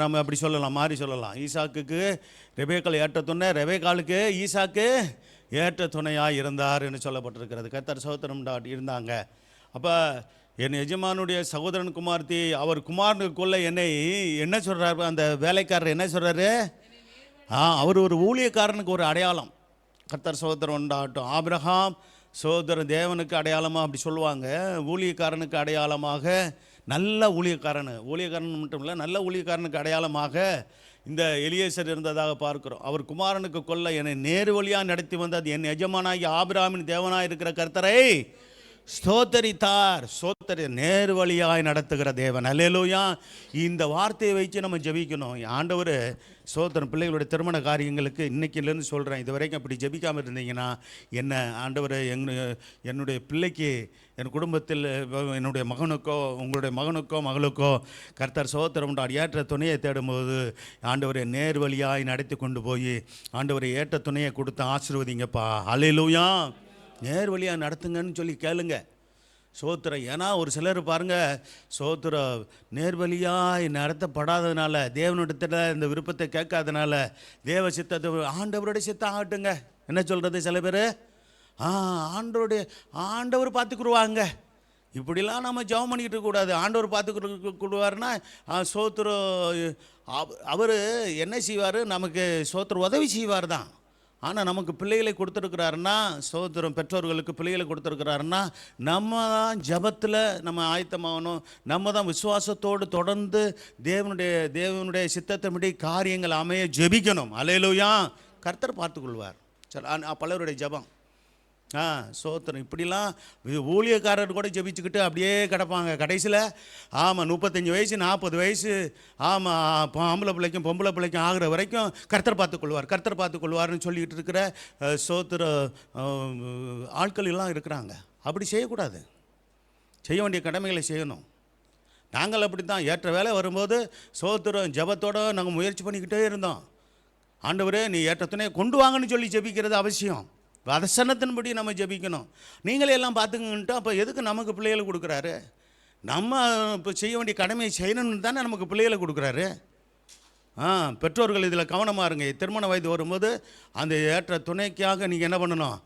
நம்ம அப்படி சொல்லலாம், மாறி சொல்லலாம். ஈசாக்குக்கு ரெபெக்காள் ஏற்ற துணை, ரெபெக்காளுக்கு ஈசாக்கு ஏற்ற துணையாக இருந்தார் என்று சொல்லப்பட்டிருக்கிறது. கர்த்தர் சோத்திரம் இருந்தாங்க. அப்போ என் எஜமானுடைய சகோதரன் குமார்த்தி, அவர் குமாரனுக்குள்ள என்னை என்ன சொல்கிறார்? அந்த வேலைக்காரர் என்ன சொல்கிறாரு? அவர் ஒரு ஊழியக்காரனுக்கு ஒரு அடையாளம். கர்த்தர் சகோதரன் உண்டாகட்டும். ஆபிரகாம் சகோதரன் தேவனுக்கு அடையாளமாக அப்படி சொல்லுவாங்க. ஊழியக்காரனுக்கு அடையாளமாக, நல்ல ஊழியக்காரன் மட்டும் இல்லை, நல்ல ஊழியக்காரனுக்கு அடையாளமாக இந்த எலியேசர் இருந்ததாக பார்க்கிறோம். அவர் குமாரனுக்கு கொல்ல என்னை நேரு வழியாக நடத்தி வந்தது என் எஜமானாகி ஆபிரகாமின் தேவனாக இருக்கிற கர்த்தரை ஸ்தோத்தரித்தார். நேர் வழியாய் நடத்துகிற தேவன். அல்லேலூயா. இந்த வார்த்தையை வச்சு நம்ம ஜெபிக்கணும். ஆண்டவர் சோத்திரம். பிள்ளைகளுடைய திருமண காரியங்களுக்கு இன்றைக்கிலேருந்து சொல்கிறேன், இது வரைக்கும் அப்படி ஜெபிக்காமல் இருந்தீங்கன்னா என்ன ஆண்டவர் என்னுடைய பிள்ளைக்கு, என் குடும்பத்தில் என்னுடைய மகனுக்கோ உங்களுடைய மகனுக்கோ மகளுக்கோ கர்த்தர் சோத்திரம் உண்டாடி ஏற்ற துணையை தேடும்போது ஆண்டவரை நேர் வழியாய் நடத்தி கொண்டு போய் ஆண்டவரை ஏற்ற துணையை கொடுத்து ஆசீர்வதிங்கப்பா. அல்லேலூயா. நேர் வழியாக நடத்துங்கன்னு சொல்லி கேளுங்க. சோத்திரம். ஏன்னா ஒரு சிலர் பாருங்கள், சோத்திரம் நேர்வழியாய் நடத்தப்படாததுனால, தேவனிடத்தில் இந்த விருப்பத்தை கேட்காதனால, தேவ சித்தத்தை ஆண்டவருடைய சித்தம் ஆகட்டுங்க என்ன சொல்கிறது சில பேர்? ஆண்டவர் பார்த்துக்குருவாங்க. இப்படிலாம் நம்ம ஜெபம் பண்ணிக்கிட்டு இருக்கக்கூடாது. ஆண்டவர் பார்த்துக்கிடுவாருன்னா சோத்திரம் அவர் என்ன செய்வார்? நமக்கு சோத்திரம் உதவி செய்வார் தான். ஆனால் நமக்கு பிள்ளைகளை கொடுத்துருக்கிறாருன்னா, சகோதரம் பெற்றோர்களுக்கு பிள்ளைகளை கொடுத்துருக்கிறாருன்னா, நம்ம தான் ஜெபத்தில் நம்ம ஆயத்தமாகணும். நம்ம தான் விசுவாசத்தோடு தொடர்ந்து தேவனுடைய சித்தத்தின்படி காரியங்கள் அமைய ஜெபிக்கணும். அல்லேலூயா. கர்த்தர் பார்த்துக்கொள்வார். சரி, பலருடைய ஜெபம் சோத்திரம் இப்படிலாம் ஊழியக்காரர் கூட ஜெபிச்சுக்கிட்டு அப்படியே கிடப்பாங்க. கடைசியில் 35 வயசு 40 வயசு ஆம்பளை பிள்ளைக்கும் பொம்பளை பிள்ளைக்கும் ஆகிற வரைக்கும் கர்த்தர் பார்த்துக்கொள்வார்னு சொல்லிக்கிட்டு இருக்கிற சோத்திர ஆட்கள் எல்லாம் இருக்கிறாங்க. அப்படி செய்யக்கூடாது. செய்ய வேண்டிய கடமைகளை செய்யணும். நாங்கள் அப்படி தான் ஏற்ற வேலை வரும்போது சோத்திரம் ஜெபத்தோடு நாங்கள் முயற்சி பண்ணிக்கிட்டே இருந்தோம். ஆண்டவரே நீ ஏற்ற துணையை கொண்டு வாங்கன்னு சொல்லி ஜெபிக்கிறது அவசியம். வசனத்தின்படி நம்ம ஜெபிக்கணும். நீங்களே எல்லாம் பார்த்துக்கிட்டு அப்போ எதுக்கு நமக்கு பிள்ளைகளை கொடுக்குறாரு? நம்ம இப்போ செய்ய வேண்டிய கடமையை செய்யணும்னு தானே நமக்கு பிள்ளைகளை கொடுக்குறாரு. பெற்றோர்கள் இதில் கவனமாக இருங்க. திருமண வயது வரும்போது அந்த ஏற்ற துணைக்காக நீங்கள் என்ன பண்ணணும்?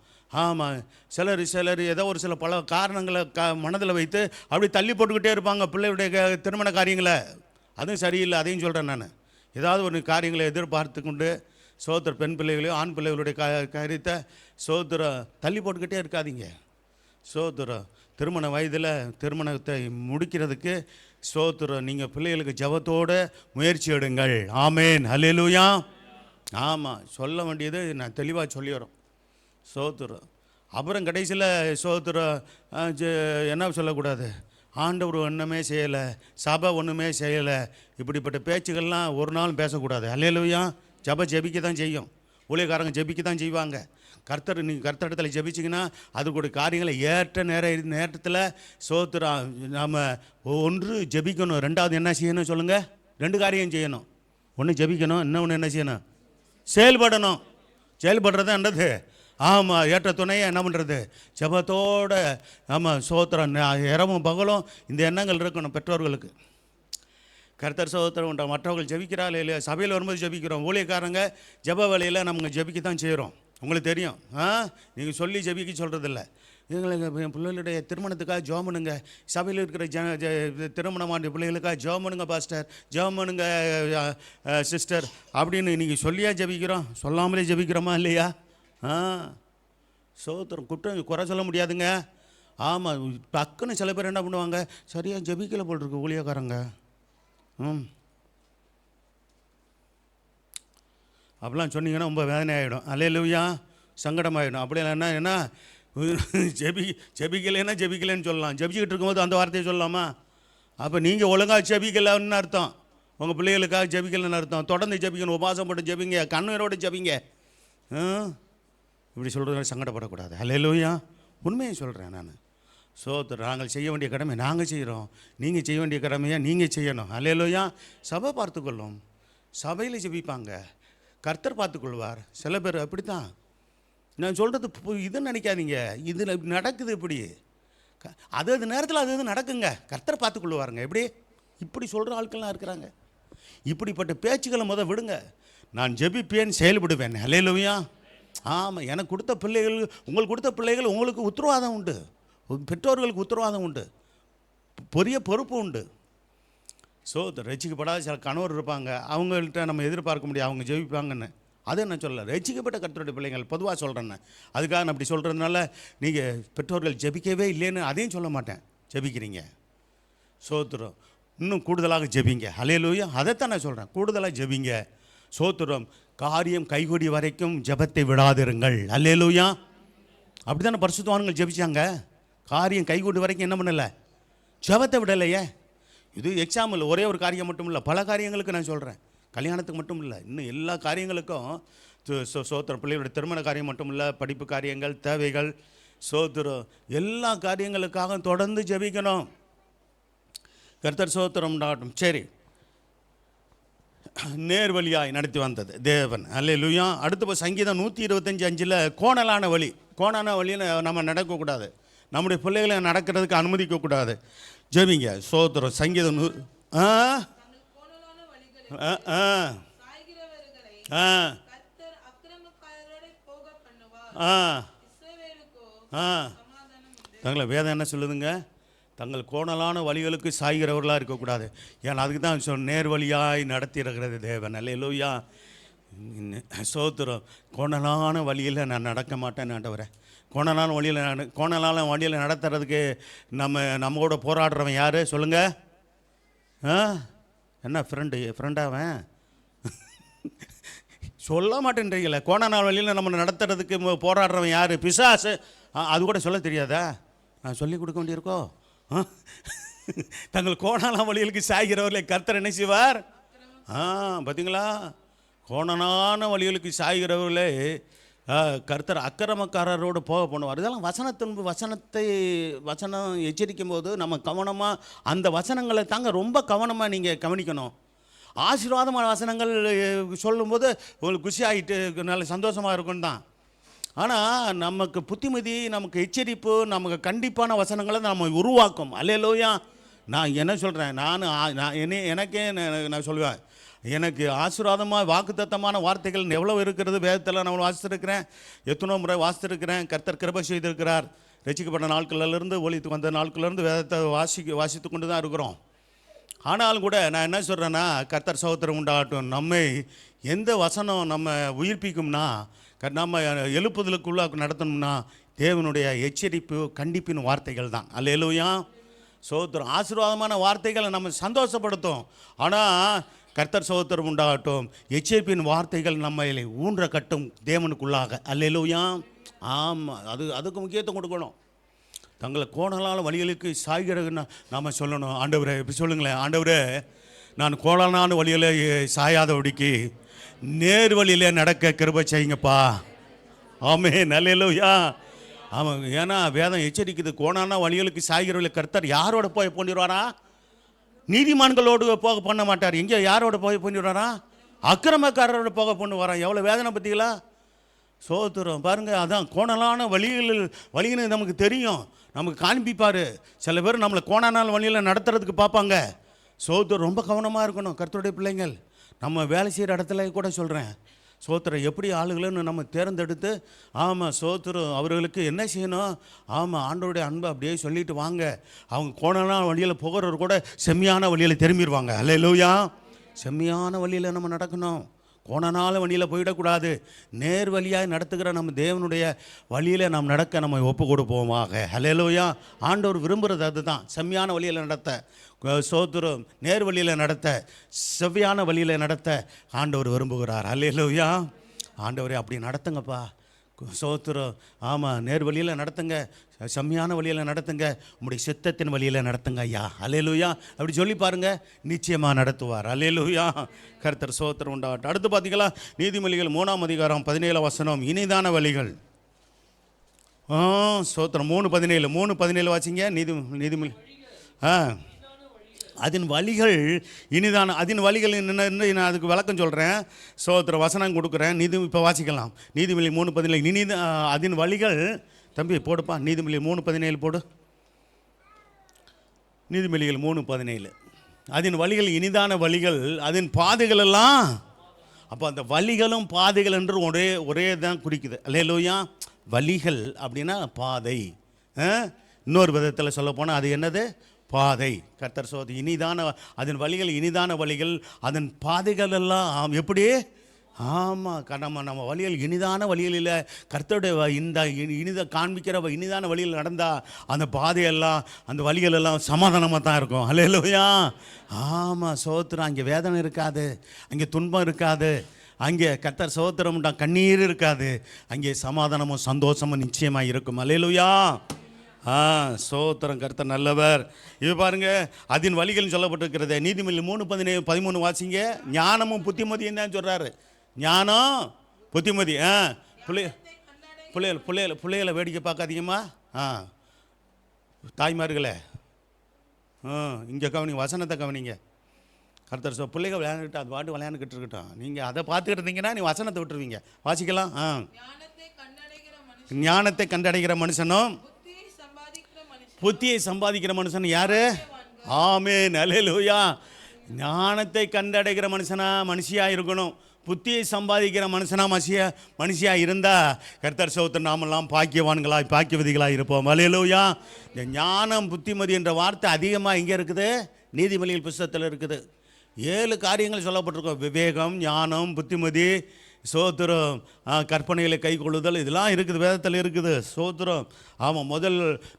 சிலர் ஏதோ ஒரு சில பல காரணங்களை மனதில் வைத்து அப்படி தள்ளி போட்டுக்கிட்டே இருப்பாங்க பிள்ளையுடைய திருமண காரியங்களை. அதுவும் சரியில்லை. அதையும் சொல்கிறேன் நான். ஏதாவது ஒரு காரியங்களை எதிர்பார்த்து கொண்டு சோதர பெண் பிள்ளைகளையோ ஆண் பிள்ளைகளுடைய காரியத்தை தள்ளி போட்டுக்கிட்டே இருக்காதீங்க. திருமண வயதில் திருமணத்தை முடிக்கிறதுக்கு நீங்கள் பிள்ளைகளுக்கு ஜெபத்தோடு முயற்சி எடுங்கள். ஆமேன். அல்லேலூயா. ஆமாம், சொல்ல வேண்டியது நான் தெளிவாக சொல்லிடுறோம். அப்புறம் கடைசியில் என்ன சொல்லக்கூடாது? ஆண்டவர் ஒன்றுமே செய்யலை, சபை ஒன்றுமே செய்யலை, இப்படிப்பட்ட பேச்சுக்கள்லாம் ஒரு நாளும் பேசக்கூடாது. அல்லேலூயா. ஜெபிக்க தான் செய்யும். ஊழியக்காரங்க ஜெபிக்க தான் செய்வாங்க. நீங்கள் கர்த்தரிடத்தில் ஜெபிச்சிங்கன்னா அதுக்கூடிய காரியங்களை ஏற்ற நேரத்தில் நாம் ஒன்று ஜெபிக்கணும். ரெண்டாவது என்ன செய்யணும் சொல்லுங்கள்? 2 காரியம் செய்யணும். ஒன்று ஜெபிக்கணும், இன்னொன்று என்ன செய்யணும்? செயல்படணும். செயல்படுறது என்னது? ஏற்ற துணையை என்ன பண்ணுறது? ஜெபத்தோடு சோத்திரம் இரவும் பகலும் இந்த எண்ணங்கள் இருக்கணும் பெற்றோர்களுக்கு. கர்த்தர் சோத்திரம் உண்டா. மற்றவர்கள் ஜெபிக்கிறாள் இல்லையா? சபையில் வரும்போது ஜெபிக்கிறோம். ஊழியக்காரங்க ஜெப வேலையில் நம்ம ஜெபிக்க தான் செய்கிறோம். உங்களுக்கு தெரியும். நீங்கள் சொல்லி ஜெபிக்க சொல்கிறதில்ல. எங்களுக்கு என் பிள்ளைகளுடைய திருமணத்துக்காக ஜெபம் பண்ணுங்க, சபையில் இருக்கிற திருமணமான பிள்ளைகளுக்காக ஜெபம் பண்ணுங்க பாஸ்டர், ஜெபம் பண்ணுங்க சிஸ்டர் அப்படின்னு நீங்கள் சொல்லியா ஜெபிக்கிறோம்? சொல்லாமலே ஜெபிக்கிறோமா இல்லையா? சோத்திரம் குற்றம் குறை சொல்ல முடியாதுங்க. டக்குன்னு சில பேர் என்ன பண்ணுவாங்க? சரியாக ஜெபிக்கலை போல் இருக்கு ஊழியக்காரங்க. அப்படிலாம் சொன்னீங்கன்னா ரொம்ப வேதனை ஆகிடும். அல்லேலூயா. சங்கடமாகிடும். அப்படி இல்லைன்னா என்ன ஜெபிக்கலைன்னு சொல்லலாம். ஜெபிச்சுக்கிட்டு இருக்கும்போது அந்த வார்த்தையை சொல்லலாமா? அப்போ நீங்கள் ஒழுங்காக ஜெபிக்கலைன்னு அர்த்தம். உங்கள் பிள்ளைகளுக்காக ஜெபிக்கலைன்னு அர்த்தம். தொடர்ந்து ஜெபிக்கணும், உபவாசம் போட்டு ஜெபிங்க, கண்ணீரோடு ஜெபிங்க. இப்படி சொல்கிறது சங்கடப்படக்கூடாது. அல்லேலூயா. உண்மையை சொல்கிறேன் நான். நாங்கள் செய்ய வேண்டிய கடமை நாங்கள் செய்கிறோம். நீங்கள் செய்ய வேண்டிய கடமையை நீங்கள் செய்யணும். அல்லேலூயா. சபை பார்த்துக்கொள்ளும். சபையில் ஜெபிப்பாங்க, கர்த்தர் பார்த்துக்கொள்வார். சில பேர் அப்படி தான். நான் சொல்கிறது இதுன்னு நினைக்காதீங்க. இதில் நடக்குது இப்படி. அது நேரத்தில் அது நடக்குங்க. கர்த்தர் பார்த்துக்கொள்வாருங்க. இப்படி சொல்கிற ஆட்கள்லாம் இருக்கிறாங்க. இப்படிப்பட்ட பேச்சுக்களை விடுங்க. நான் ஜெபிப்பேன், செயல்படுவேன். அல்லேலூயா. எனக்கு கொடுத்த பிள்ளைகள், உங்களுக்கு கொடுத்த பிள்ளைகள் உங்களுக்கு உத்தரவாதம் உண்டு. பெற்றோர்களுக்கு உத்தரவாதம் உண்டு, பெரிய பொறுப்பு உண்டு. ரட்சிக்கப்படாத சில கணவர் இருப்பாங்க. அவங்கள்ட்ட நம்ம எதிர்பார்க்க முடியாது அவங்க ஜெபிப்பாங்கன்னு. அதை நான் சொல்லலை. ரட்சிக்கப்பட்ட கர்த்தருடைய பிள்ளைங்கள் பொதுவாக சொல்கிறேன்னு. அதுக்காக நான் அப்படி சொல்கிறதுனால நீங்கள் பெற்றோர்கள் ஜெபிக்கவே இல்லைன்னு அதையும் சொல்ல மாட்டேன். ஜெபிக்கிறீங்க, சோத்திரம். இன்னும் கூடுதலாக ஜெபிங்க. அல்லேலூயா. அதைத்தான் நான் சொல்கிறேன். கூடுதலாக ஜெபிங்க. சோத்திரம். காரியம் கைகூடி வரைக்கும் ஜெபத்தை விடாதிருங்கள். அல்லேலூயா. அப்படி தானே பரிசுத்தவான்கள் ஜெபிச்சாங்க. காரியம் கைகூடி வரைக்கும் என்ன பண்ணலை? ஜெபத்தை விடலையே. இது எக்ஸாம்பிள். ஒரே ஒரு காரியம் மட்டும் இல்லை, பல காரியங்களுக்கு நான் சொல்கிறேன். கல்யாணத்துக்கு மட்டும் இல்லை, இன்னும் எல்லா காரியங்களுக்கும் சோத்திரம். பிள்ளைகளுடைய திருமண காரியம் மட்டும் இல்லை, படிப்பு காரியங்கள், தேவைகள், சோத்திரம், எல்லா காரியங்களுக்காக தொடர்ந்து ஜெபிக்கணும். கர்த்தர் சோத்திரம் டாட்டும். சரி, நேர்வழியாய் நடத்தி வந்தது தேவன். அல்லேலூயா. அடுத்து சங்கீதம் 125:5 கோணலான வழி. கோணலான வழியில் நம்ம நடக்கக்கூடாது. நம்முடைய பிள்ளைகளை நடக்கிறதுக்கு அனுமதிக்கக்கூடாது. ஜெபிங்க. சோத்திரம். சங்கீதம் தங்களை வேதம் என்ன சொல்லுதுங்க? தங்கள் கோணலான வழிகளுக்கு சாய்கிறவர்களாக இருக்கக்கூடாது. ஏன்னா அதுக்கு தான் நேர்வழியாய் நடத்தி இருக்கிறது தேவன். அல்லேலூயா. சோத்திரம். கோணலான வழியில் நான் நடக்க மாட்டேன் ஆண்டவரே. கோணலான வழியில் நடத்துறதுக்கு நம்மோட போராடுறவன் யார் சொல்லுங்கள்? என்ன ஃப்ரெண்டாவன் சொல்ல மாட்டேன்றீங்களே. கோணலான வழியில் நம்ம நடத்துறதுக்கு போராடுறவன் யார்? பிசாசு. அது கூட சொல்ல தெரியாதா? நான் சொல்லி கொடுக்க வேண்டியிருக்கோ? தங்கள் கோணலான வழிகளுக்கு சாய்கிறவர்களை கர்த்தர் என்ன செய்வார்? பார்த்தீங்களா? கோணலான வழிகளுக்கு சாய்கிறவர்களே கர்த்தர் அக்கிரமக்காரரோடு போக பண்ணுவார். இதெல்லாம் வசனம் எச்சரிக்கும் போது நம்ம கவனமாக அந்த வசனங்களை தாங்க ரொம்ப கவனமாக நீங்கள் கவனிக்கணும். ஆசீர்வாதமான வசனங்கள் சொல்லும்போது உங்களுக்கு குஷி ஆகிட்டு நல்ல சந்தோஷமாக இருக்கும் தான். ஆனால் நமக்கு புத்திமதி, நமக்கு எச்சரிப்பு, நமக்கு கண்டிப்பான வசனங்களை நம்ம உருவாக்கும். அல்லேலூயா. நான் என்ன சொல்கிறேன், எனக்கே நான் சொல்லுவேன், எனக்கு ஆசீர்வாதமாக வாக்குத்தத்தமான வார்த்தைகள் எவ்வளோ இருக்கிறது வேதத்தில் நான் வாசித்திருக்கிறேன், எத்தனோ முறை வாசித்திருக்கிறேன். கர்த்தர் கிருபை செய்திருக்கிறார். ரட்சிக்கப்பட்ட நாட்களிலிருந்து ஒழித்து வந்த நாட்களிலிருந்து வேதத்தை வாசித்து கொண்டு தான் இருக்கிறோம். ஆனாலும் கூட நான் என்ன சொல்கிறேன்னா, கர்த்தர் சகோதரம் உண்டாகட்டும். நம்மை எந்த வசனம் நம்ம உயிர்ப்பிக்கும்னா, நம்ம எழுப்புதலுக்குள்ளாக நடத்தணும்னா தேவனுடைய எச்சரிப்பு கண்டிப்பின் வார்த்தைகள் தான். அல்லேலூயா. சகோதரம். ஆசீர்வாதமான வார்த்தைகளை நம்ம சந்தோஷப்படுத்தும். ஆனால் கர்த்தர் சகோதரம் உண்டாகட்டும், எச்சரிப்பின் வார்த்தைகள் நம்ம ஊன்ற கட்டும் தேவனுக்குள்ளாக. அல்லேலூயா. ஆமாம், அதுக்கு முக்கியத்துவம் கொடுக்கணும். தங்களை கோணலான வழிகளுக்கு சாய்கிறதுன்னா நாம் சொல்லணும், ஆண்டவரே இப்படி சொல்லுங்களேன், ஆண்டவரே நான் கோணலான வழியில் சாயாதபடிக்கு நேர் வழியில் நடக்க கிருபை செய்யுங்கப்பா. ஆமென். அல்லேலூயா. ஆமாம். ஏன்னா வேதம் எச்சரிக்குது, கோணலான வழிகளுக்கு சாய்கிறவர்களை கர்த்தர் யாரோட போய் பண்ணிடுவாரா? நீதிமான்களோடு போக பண்ண மாட்டார். எங்கே யாரோட போய் பண்ணிடுவாரா? அக்கிரமக்காரரோட போக பண்ணுவாராம். எவ்வளோ வேதனை பார்த்தீங்களா? சோத்திரம் பாருங்கள். அதான் கோணலான வழின்னு நமக்கு தெரியும், நமக்கு காண்பிப்பார். சில பேர் நம்மளை கோணலான வழியில் நடத்துறதுக்கு பார்ப்பாங்க. சோத்திரம். ரொம்ப கவனமாக இருக்கணும் கர்த்தருடைய பிள்ளைங்கள். நம்ம வேலை செய்கிற இடத்துல கூட சொல்கிறேன், சோத்திரம் எப்படி ஆளுகளுன்னு நம்ம தேர்ந்தெடுத்து, ஆமாம் சோத்திரம் அவர்களுக்கு என்ன செய்யணும், ஆமாம் ஆண்டவருடைய அன்பை அப்படியே சொல்லிட்டு வாங்க. அவங்க கோணலான வழியில் போகிறவர் கூட செம்மையான வழியில் திரும்பிடுவாங்க. அல்லேலூயா. செம்மையான வழியில் நம்ம நடக்கணும். கோணனால வழியில் போயிடக்கூடாது. நேர் வழியாக நடத்துகிற நம்ம தேவனுடைய வழியில் நாம் நடக்க நம்ம ஒப்பு கொடுப்போமாக. அல்லேலூயா. ஆண்டவர் விரும்புகிறது அதுதான், செம்மையான வழியில் நடத்த, சோத்திரம் நேர் வழியில் நடத்த, செவ்வையான வழியில் நடத்த ஆண்டவர் விரும்புகிறார். அல்லேலூயா. ஆண்டவரே அப்படி நடத்துங்கப்பா. சோத்திரம். ஆமாம், நேர் வழியில் நடத்துங்க, செம்மையான வழியில் நடத்துங்க, உங்களுடைய சித்தத்தின் வழியில் நடத்துங்க ஐயா. அல்லேலூயா. அப்படி சொல்லி பாருங்கள், நிச்சயமாக நடத்துவார். அல்லேலூயா. கர்த்தர் சோத்திரம் உண்டாகட்டும். அடுத்து பார்த்தீங்களா, நீதிமொழிகள் 3ஆம் அதிகாரம் 17 வசனம், இனிதான வழிகள். சோத்திரம் 3:17 3:17 வாசிங்க. நீதிமொழி அதன் வழிகள் இனிதான. அதன் வழிகள் என்ன, நான் அதுக்கு விளக்கம் சொல்கிறேன். சோத்திர வசனம் கொடுக்குறேன். இப்போ வாசிக்கலாம். நீதிமொழி 3:17. அதன் வழிகள், தம்பி போடுப்பா, நீதிமொழி 3:17 போடு. நீதிமொழிகள் 3:17. அதன் வழிகள் இனிதான வழிகள், அதன் பாதைகள் எல்லாம். அப்போ அந்த வழிகளும் பாதைகள் என்று ஒரே தான் குறிக்குது. அல்லேலூயா. வழிகள் அப்படின்னா பாதை. இன்னொரு விதத்தில் சொல்ல போனால் அது என்னது? பாதை. கர்த்தர் சோதி இனிதான, அதன் வழிகள் இனிதான வழிகள், அதன் பாதைகள் எல்லாம் எப்படி? ஆமாம், நம்ம வழிகள் இனிதான வழிகளில் கர்த்தருடைய இந்த இனித காண்பிக்கிற இனிதான வழியில் நடந்தால் அந்த பாதையெல்லாம், அந்த வழிகளெல்லாம் சமாதானமாக தான் இருக்கும். அல்லேலூயா. ஆமாம் சோத்திரம். அங்கே வேதனை இருக்காது, அங்கே துன்பம் இருக்காது, அங்கே கர்த்தர் சோத்திரம் கண்ணீர் இருக்காது, அங்கே சமாதானமும் சந்தோஷமும் நிச்சயமாக இருக்கும். அல்லேலூயா. சோத்திரம். கர்த்தர் நல்லவர். இது பாருங்க, அதன் வழிகள் சொல்லப்பட்டிருக்கிறது. நீதிமொழி 3:13 வாசிங்க. ஞானமும் புத்திமதியும் தான் சொல்கிறாரு. ஞானம் புத்திமதி. பிள்ளைகளை வேடிக்கை பார்க்காதீங்கம்மா. தாய்மார்களே இங்கே கவனிங்க, வசனத்தை கவனிங்க. கர்த்தர் பிள்ளைகள் விளையாண்டுக்கிட்டு அது பாட்டு விளையாண்டுக்கிட்டு இருக்கட்டும், நீங்கள் அதை பார்த்துக்கிட்டு இருந்தீங்கன்னா நீ வசனத்தை விட்டுருவீங்க. வாசிக்கலாம். ஞானத்தை கண்டடைகிற மனுஷனும் புத்தியை சம்பாதிக்கிற மனுஷன் யாரு? ஆமென். அல்லேலூயா. ஞானத்தை கண்டடைகிற மனுஷியாக இருக்கணும். புத்தியை சம்பாதிக்கிற மனுஷியாக இருந்தால் கர்த்தர் சோத்திரம் நாமெல்லாம் பாக்கியவான்களாய் பாக்கியவதிகளாக இருப்போம். அல்லேலூயா. இந்த ஞானம் புத்திமதி என்ற வார்த்தை அதிகமாக இங்கே இருக்குது, நீதிமொழிகள் புஸ்தகத்தில் இருக்குது. 7 காரியங்கள் சொல்லப்பட்டிருக்கோம். விவேகம், ஞானம், புத்திமதி, சோத்திரம். கற்பனைகளை கை கொள்ளுதல் இதெல்லாம் இருக்குது, வேதத்தில் இருக்குது. சோத்திரம். ஆமாம்,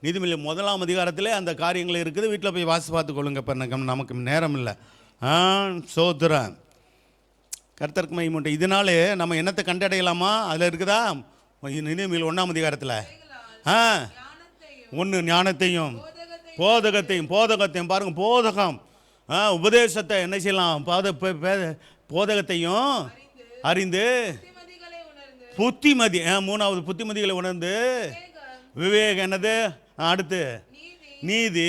நீதிமொழி 1ஆம் அதிகாரத்திலே அந்த காரியங்கள் இருக்குது. வீட்டில் போய் வாசி பார்த்துக்கொள்ளுங்க. இப்போ நமக்கு நேரம் இல்லை. சோத்திரம். கர்த்தருக்கு மகிமை உண்டு. இதனாலே நம்ம என்னத்தை கண்டடையலாமா? அதில் இருக்குதா? நீதிமொழி 1ஆம் அதிகாரத்தில் 1 ஞானத்தையும் போதகத்தையும் பாருங்க. போதகம் உபதேசத்தை என்ன செய்யலாம்? போதகத்தையும் அறிந்து புத்திமதி, 3வது புத்திமதிகளை உணர்ந்து விவேகம் என்னது? அடுத்து நீதி,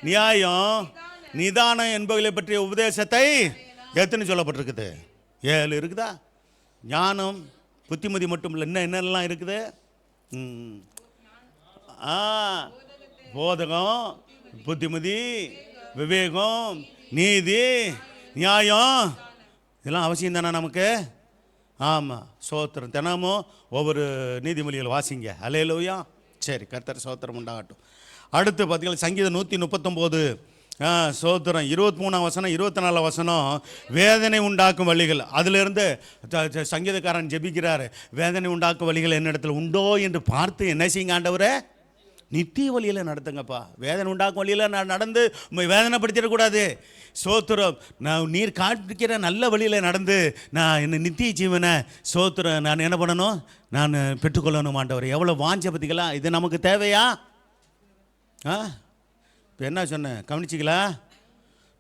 நியாயம், நிதானம் என்பவர்களை பற்றிய உபதேசத்தை எத்தனை சொல்லப்பட்டிருக்குது? 7 இருக்குதா? ஞானம், புத்திமதி மட்டும் இல்லை, இன்னும் என்னெல்லாம் இருக்குது? போதகம், புத்திமதி, விவேகம், நீதி, நியாயம், இதெல்லாம் அவசியம் தானே நமக்கு? ஆமாம். சோத்திரம். தினமும் ஒவ்வொரு நீதிமொழிகள் வாசிங்க. அல்லேலூயா. சரி, கர்த்தர் சோத்திரம் உண்டாகட்டும். அடுத்து பார்த்தீங்கன்னா சங்கீதம் 139 சோத்திரம் 23ஆம் வசனம் 24ஆம் வசனம் வேதனை உண்டாக்கும் வழிகள். அதிலிருந்து சங்கீதக்காரன் ஜெபிக்கிறார். வேதனை உண்டாக்கும் வழிகள் என்னிடத்தில் உண்டோ என்று பார்த்து என்ன செய்யுங்க ஆண்டவரே? நித்திய வழியில் நடத்துங்கப்பா. வேதனை உண்டாக்கும் வழியில் நான் நடந்து வேதனைப்படுத்திடக்கூடாது. சோத்திரம். நீர் காட்டிக்கிற நல்ல வழியில் நடந்து நான் என்ன நித்திய ஜீவனை சோத்திரம் நான் என்ன பண்ணணும்? நான் பெற்றுக்கொள்ளணும் ஆண்டவர். எவ்வளோ வாஞ்ச பற்றிகளா? இது நமக்கு தேவையா? இப்போ என்ன சொன்னேன் கவனிச்சிங்களா?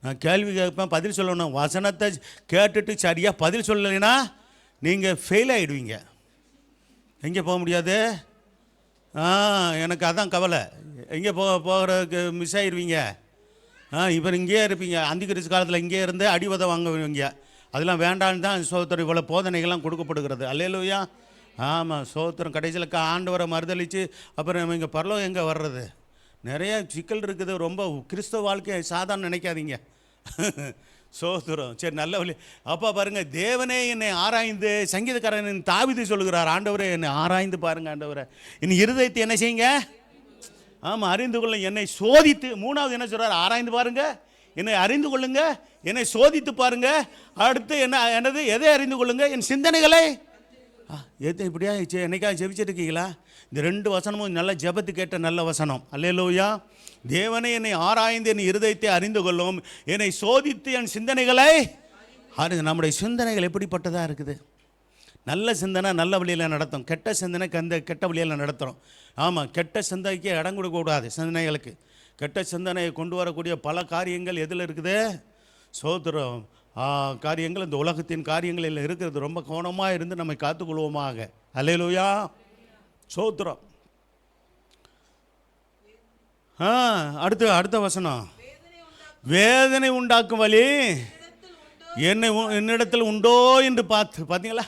நான் கேள்வி கேட்பேன், பதில் சொல்லணும். வசனத்தை கேட்டுட்டு சரியாக பதில் சொல்லலைன்னா நீங்கள் ஃபெயில் ஆகிடுவீங்க. எங்கே போக முடியாது? எனக்கு அதான் கவலை. எங்கே போகிறதுக்கு மிஸ் ஆகிடுவீங்க. இப்போ இங்கேயே இருப்பீங்க. அந்திகிறிஸ்து காலத்தில் இங்கே இருந்து அடிவதை வாங்குவீங்க. அதெல்லாம் வேண்டான்னு தான் சோத்திரம் இவ்வளோ போதனைகள்லாம் கொடுக்கப்படுகிறது. அல்லேலூயா. ஆமாம். சோத்திரம். கடைசியில் ஆண்டவரை மறுதளித்து அப்புறம் இங்கே பரலோகம் எங்கே வர்றது? நிறைய சிக்கல் இருக்குது. ரொம்ப கிறிஸ்தவ வாழ்க்கையை சாதாரண நினைக்காதீங்க. சோத்திரம். சரி, நல்ல வழி. அப்பா பாருங்கள், தேவனே என்னை ஆராய்ந்து, சங்கீதக்காரன் தாவீது சொல்லுகிறார், ஆண்டவரே என்னை ஆராய்ந்து பாருங்கள் ஆண்டவரை, இனி இருதயத்தை என்ன செய்யுங்க? ஆமாம், அறிந்து கொள்ள என்னை சோதித்து. 3வது என்ன சொல்கிறார்? ஆராய்ந்து பாருங்க, என்னை அறிந்து கொள்ளுங்க, என்னை சோதித்து பாருங்க. அடுத்து என்னது? எதை அறிந்து கொள்ளுங்க? என் சிந்தனைகளை. இப்படியா என்னைக்காக ஜெபிச்சிருக்கீங்களா? இந்த 2 வசனமும் நல்ல ஜெபத்து கேட்ட நல்ல வசனம். அல்லேலூயா. தேவனை என்னை ஆராய்ந்து என் இருதயத்தை அறிந்து கொள்ளும், என்னை சோதித்து என் சிந்தனைகளை. நம்முடைய சிந்தனைகள் எப்படிப்பட்டதாக இருக்குது? நல்ல சிந்தனை நல்ல வழியில் நடத்தும், கெட்ட சிந்தனை கெட்ட வழியில் நடத்துகிறோம். ஆமாம், கெட்ட சிந்தனைக்கு இடம் கொடுக்கக்கூடாது. சிந்தனைகளுக்கு கெட்ட சிந்தனையை கொண்டு வரக்கூடிய பல காரியங்கள் எதில் இருக்குது? சோத்திரம். காரியங்கள் இந்த உலகத்தின் காரியங்களில் இருக்கிறது. ரொம்ப கவனமாக இருந்து நம்மை காத்துக்கொள்வோமாக. அல்லேலூயா. சோத்திரம். அடுத்த வசனம், வேதனை உண்டாக்கும் வழி என்னிடத்தில் உண்டோ என்று பார்த்தீங்களா?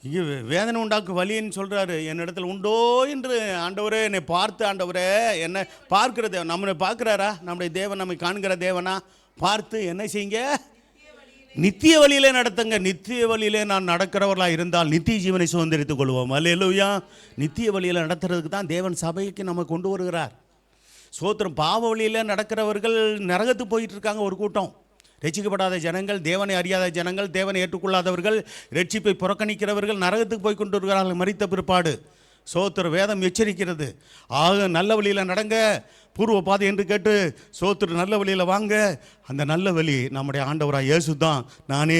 இங்கே வேதனை உண்டாக்கும் வழின்னு சொல்கிறாரு. என்னிடத்தில் உண்டோ என்று. ஆண்டவரே என்னை பார்த்து, ஆண்டவரே என்னை பார்க்கிற தேவன், நம்மளை பார்க்குறாரா? நம்முடைய தேவன் நம்மை காண்கிற தேவனா? பார்த்து என்ன செய்யுங்க? நித்திய வழியிலே நடத்துங்க. நித்திய வழியிலே நான் நடக்கிறவர்களாக இருந்தால் நித்திய ஜீவனை சுதந்திரித்துக் கொள்வோம். அல்லேலூயா. நித்திய வழியில் நடத்துறதுக்கு தான் தேவன் சபைக்கு நம்ம கொண்டு வருகிறார். சோத்திரம். பாவ வழியில் நடக்கிறவர்கள் நரகத்துக்கு போயிட்டு இருக்காங்க ஒரு கூட்டம். ரட்சிக்கப்படாத ஜனங்கள், தேவனை அறியாத ஜனங்கள், தேவனை ஏற்றுக்கொள்ளாதவர்கள், ரட்சிப்பை புறக்கணிக்கிறவர்கள் நரகத்துக்கு போய் கொண்டு வருகிறார்கள் மரித்த பிற்பாடு. சோத்திர. வேதம் எச்சரிக்கிறது. ஆக நல்ல வழியில் நடங்க, பூர்வ பாதை என்று கேட்டு சோத்திர நல்ல வழியில் வாங்க. அந்த நல்ல வழி நம்முடைய ஆண்டவராக இயேசு தான். நானே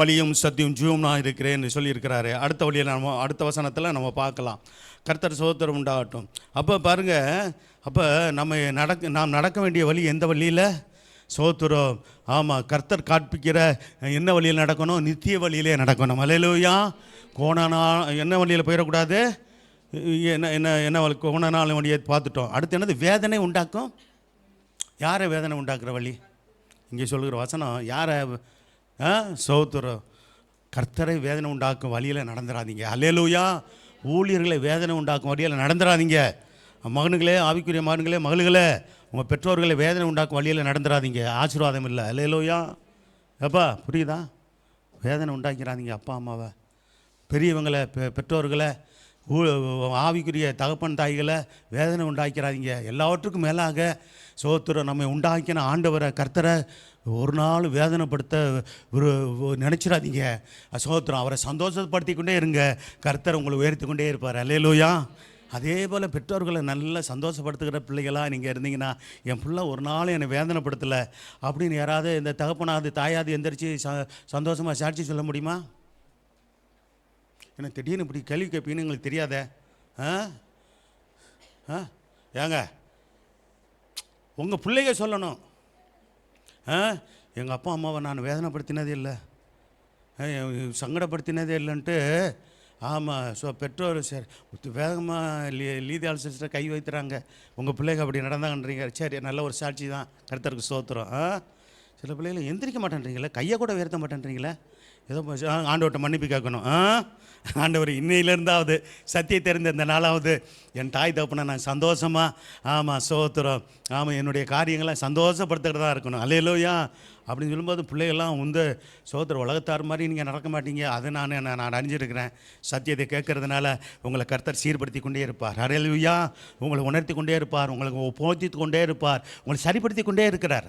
வழியும் சத்தியம் ஜீவம் நான் இருக்கிறேன்னு சொல்லியிருக்கிறாரு. அடுத்த வழியில் அடுத்த வசனத்தில் நம்ம பார்க்கலாம். கர்த்தர் சோத்திரம் உண்டாகட்டும். அப்போ பாருங்கள், அப்போ நாம் நடக்க வேண்டிய வழி எந்த வழியில்? சோத்திரம். ஆமாம், கர்த்தர் காண்பிக்கிற என்ன வழியில் நடக்கணும்? நித்திய வழியிலே நடக்கணும். அல்லேலூயா. கோணனா என்ன வழியில் போயிடக்கூடாது? என்ன கோணனால வழியை பார்த்துட்டோம். அடுத்து என்னது? வேதனை உண்டாக்கும். யாரை வேதனை உண்டாக்குற வழி? இங்கே சொல்லுகிற வசனம் யாரை? சோத்திரம். கர்த்தரை வேதனை உண்டாக்கும் வழியில் நடந்துடாதீங்க. அல்லேலூயா. ஊழியர்களை வேதனை உண்டாக்கும் வழியில் நடந்துடாதீங்க. மகனுங்களே, ஆவிக்குரிய மகன்களே, மகளுகளே, உங்கள் பெற்றோர்களை வேதனை உண்டாக்கும் வழியில் நடந்துடாதீங்க. ஆசீர்வாதம் இல்லை. அல்லேலூயா. எப்பா புரியுதா? வேதனை உண்டாக்கிறாதீங்க அப்பா அம்மாவை, பெரியவங்களை, பெற்றோர்களை. ஆவிக்குரிய தகப்பன் தாய்களை வேதனை உண்டாக்கிறாதீங்க. எல்லாவற்றுக்கும் மேலாக சோத்திரம் நம்மை உண்டாக்கின ஆண்டவரை கர்த்தரை ஒரு நாள் வேதனைப்படுத்த நினச்சிடாதீங்க. சோத்திரம் அவரை சந்தோஷப்படுத்தி கொண்டே இருங்க. கர்த்தர் உங்களை உயர்த்தி கொண்டே இருப்பார். அல்லேலூயா. அதே போல் பெற்றோர்களை நல்லா சந்தோஷப்படுத்துகிற பிள்ளைகளாக நீங்கள் இருந்தீங்கன்னா, என் பிள்ளை ஒரு நாள் என்னை வேதனைப்படுத்தலை அப்படின்னு யாராவது இந்த தகப்பனாவது தாயாவது எந்திரிச்சு சந்தோஷமாக சாட்சி சொல்ல முடியுமா? என்ன திடீர்னு இப்படி கேள்வி கேட்பீங்கன்னு எங்களுக்கு தெரியாத? ஏங்க உங்கள் பிள்ளைங்க சொல்லணும், எங்கள் அப்பா அம்மாவை நான் வேதனைப்படுத்தினதே இல்லை, சங்கடப்படுத்தினதே இல்லைன்ட்டு. ஆமாம். ஸோ பெற்றோர் சரி வேகமாக லீதியால் சிஸ்டர் கை வைத்துறாங்க, உங்கள் பிள்ளைங்க அப்படி நடந்தாங்கன்றீங்க. சரி, நல்ல ஒரு சாட்சி தான், கர்த்தருக்கு ஸ்தோத்திரம். சில பிள்ளைகளை எந்திரிக்க மாட்டேன்றீங்களே, கையை கூட உயர்த்த மாட்டேன்றீங்களே, ஏதோ ஆண்டவர்கிட்ட மன்னிப்பு கேட்கணும். ஆண்டவர் இன்னையிலேருந்தாவது சத்தியை தெரிந்த இந்த நாளாவது என் தாய் தகப்பனை நான் சந்தோஷமாக, ஆமாம் ஸ்தோத்திரம், ஆமாம் என்னுடைய காரியங்களை சந்தோஷப்படுத்துகிறதா இருக்கணும். அல்லேலூயா. அப்படின்னு சொல்லும்போது பிள்ளைகள்லாம் சோதர உலகத்தார் மாதிரி நீங்கள் நடக்க மாட்டீங்க. அதை நான் அறிஞ்சிருக்கிறேன். சத்தியத்தை கேட்கறதுனால உங்களை கர்த்தர் சீர்படுத்தி கொண்டே இருப்பார். அல்லேலூயா. உங்களை உணர்த்தி கொண்டே இருப்பார், உங்களுக்கு போற்றி கொண்டே இருப்பார், உங்களை சரிப்படுத்தி கொண்டே இருக்கிறார்.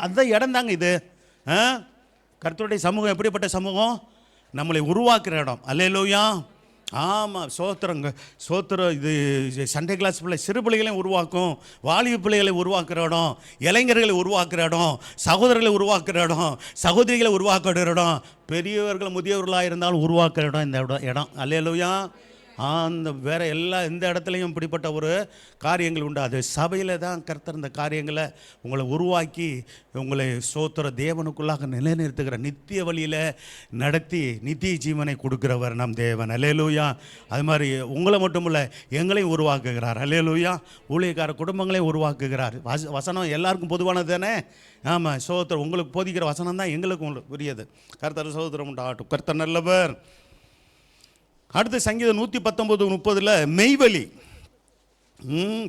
அந்த இடம் தாங்க இது. கர்த்தருடைய சமூகம் எப்படிப்பட்ட சமூகம்? நம்மளை உருவாக்குற இடம். அல்லேலூயா. ஆமாம். சோத்திரம். இது சண்டே கிளாஸ் பிள்ளை சிறு பிள்ளைகளையும் உருவாக்கும், வாலிப பிள்ளைகளை உருவாக்குற இடம், இளைஞர்களை உருவாக்குற இடம், சகோதரர்களை உருவாக்குற இடம், சகோதரிகளை உருவாக்குற இடம், பெரியவர்கள் முதியவர்களாக இருந்தாலும் உருவாக்குற இடம் இந்த இடம். அல்லேலூயா. அந்த வேறு எந்த இடத்துலையும் இப்படிப்பட்ட ஒரு காரியங்கள் உண்டு. அது சபையில் தான் கர்த்தர் இந்த காரியங்களை உங்களை உருவாக்கி உங்களை சோத்திர தேவனுக்குள்ளாக நிலைநிறுத்துகிற நித்திய வழியில் நடத்தி நித்திய ஜீவனை கொடுக்குறவர் நம் தேவன். அல்லேலூயா. அது மாதிரி உங்களை மட்டும் இல்லை, எங்களையும் உருவாக்குகிறார். அல்லேலூயா. ஊழியக்கார குடும்பங்களையும் உருவாக்குகிறார். வசனம் எல்லாருக்கும் பொதுவானது தானே. ஆமாம். சோத்திரம் உங்களுக்கு போதிக்கிற வசனம் தான் எங்களுக்கு உரியது. கர்த்தர் சோத்திரம் உண்டாகட்டும். கர்த்தர் நல்லவர். அடுத்து சங்கீதம் 119:30 மெய்வழி.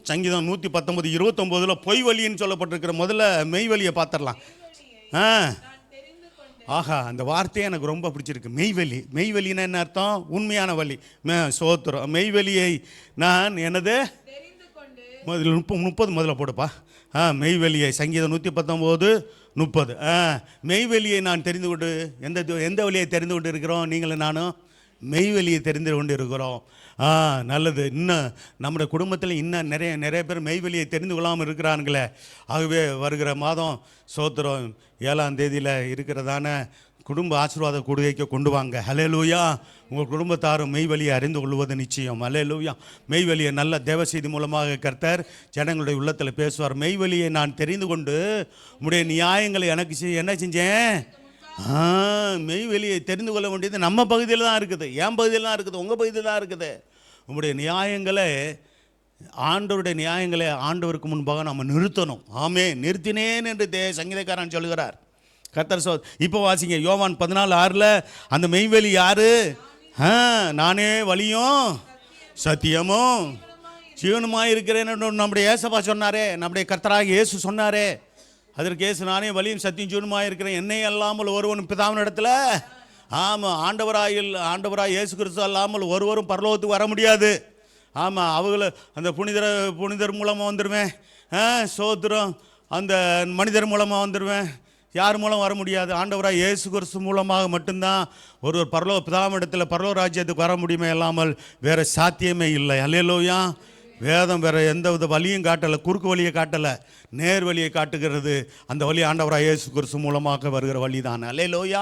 சங்கீதம் 119:29 பொய்வழின்னு சொல்லப்பட்டிருக்கிற முதல்ல மெய்வழியை பார்த்துடலாம். ஆஹா, அந்த வார்த்தையே எனக்கு ரொம்ப பிடிச்சிருக்கு. மெய்வழி. மெய்வழின்னா என்ன அர்த்தம்? உண்மையான வழி. சோத்திரம். மெய்வழியை நான் என்னது 30 முதல்ல போடுப்பா. மெய்வழியை சங்கீதம் 119:30 மெய்வழியை நான் தெரிந்து கொண்டு எந்த வழியை தெரிந்து கொண்டு இருக்கிறோம்? நீங்களும் நானும் மெய்வெளியை தெரிந்து கொண்டு இருக்கிறோம். நல்லது. இன்னும் நம்முடைய குடும்பத்தில் இன்னும் நிறைய பேர் மெய்வெளியை தெரிந்து கொள்ளாமல் இருக்கிறாங்களே. ஆகவே வருகிற மாதம் சோத்திரம் 7ஆம் தேதியில் இருக்கிறதான குடும்ப ஆசீர்வாத கூடுகைக்கு கொண்டு வாங்க. அல்லேலூயா. உங்கள் குடும்பத்தாரும் மெய்வழியை அறிந்து கொள்வது நிச்சயம். அல்லேலூயா. மெய்வழியை நல்ல தேவ செய்தி மூலமாக கர்த்தர் ஜனங்களுடைய உள்ளத்தில் பேசுவார். மெய்வழியை நான் தெரிந்து கொண்டு உம்முடைய நியாயங்களை எனக்கு என்ன செஞ்சேன்? மெய்வெளியை தெரிந்து கொள்ள வேண்டியது நம்ம பகுதியில் தான் இருக்குது, என் பகுதியில் தான் இருக்குது, உங்கள் பகுதியில் தான் இருக்குது. உங்களுடைய நியாயங்களை, ஆண்டவருடைய நியாயங்களை ஆண்டவருக்கு முன்பாக நம்ம நிறுத்தணும். நிறுத்தினேன் என்று சங்கீதக்காரன் சொல்கிறார். கர்த்தர் இப்போ வாசிங்க யோவான் 14:6 அந்த மெய்வெளி யாரு? நானே வழியும் சத்தியமும் ஜீவனுமாய் இருக்கிறேன் நம்முடைய ஏசப்பா சொன்னாரே, நம்முடைய கர்த்தராக இயேசு சொன்னாரே. அதற்கு இயேசு நானே வழியும் சத்தியம் ஜீவனுமாய் இருக்கிறேன், என்னை அல்லாமல் ஒருவனும் பிதாவின் இடத்துல. ஆமாம். ஆண்டவராய் இயேசு கிறிஸ்து அல்லாமல் ஒருவரும் பரலோகத்துக்கு வர முடியாது. ஆமாம். அவங்கள அந்த புனிதர் மூலமாக வந்துடுவேன். சோத்திரம். அந்த மனிதர் மூலமாக வந்துடுவேன். யார் மூலம் வர முடியாது? ஆண்டவராய் இயேசு கிறிஸ்து மூலமாக மட்டும்தான் ஒருவர் பிதாவின் இடத்துல பரலோக ராஜ்யத்துக்கு வர முடியுமே, இல்லாமல் வேறு சாத்தியமே இல்லை. அல்லேலூயா. வேதம் வேறு எந்த வித வழியும் காட்டலை, குறுக்கு வழியை காட்டலை, நேர் வழியை காட்டுகிறது. அந்த வழி ஆண்டவராய் இயேசு கிறிஸ்து மூலமாக வருகிற வழி தான். அல்லேலூயா.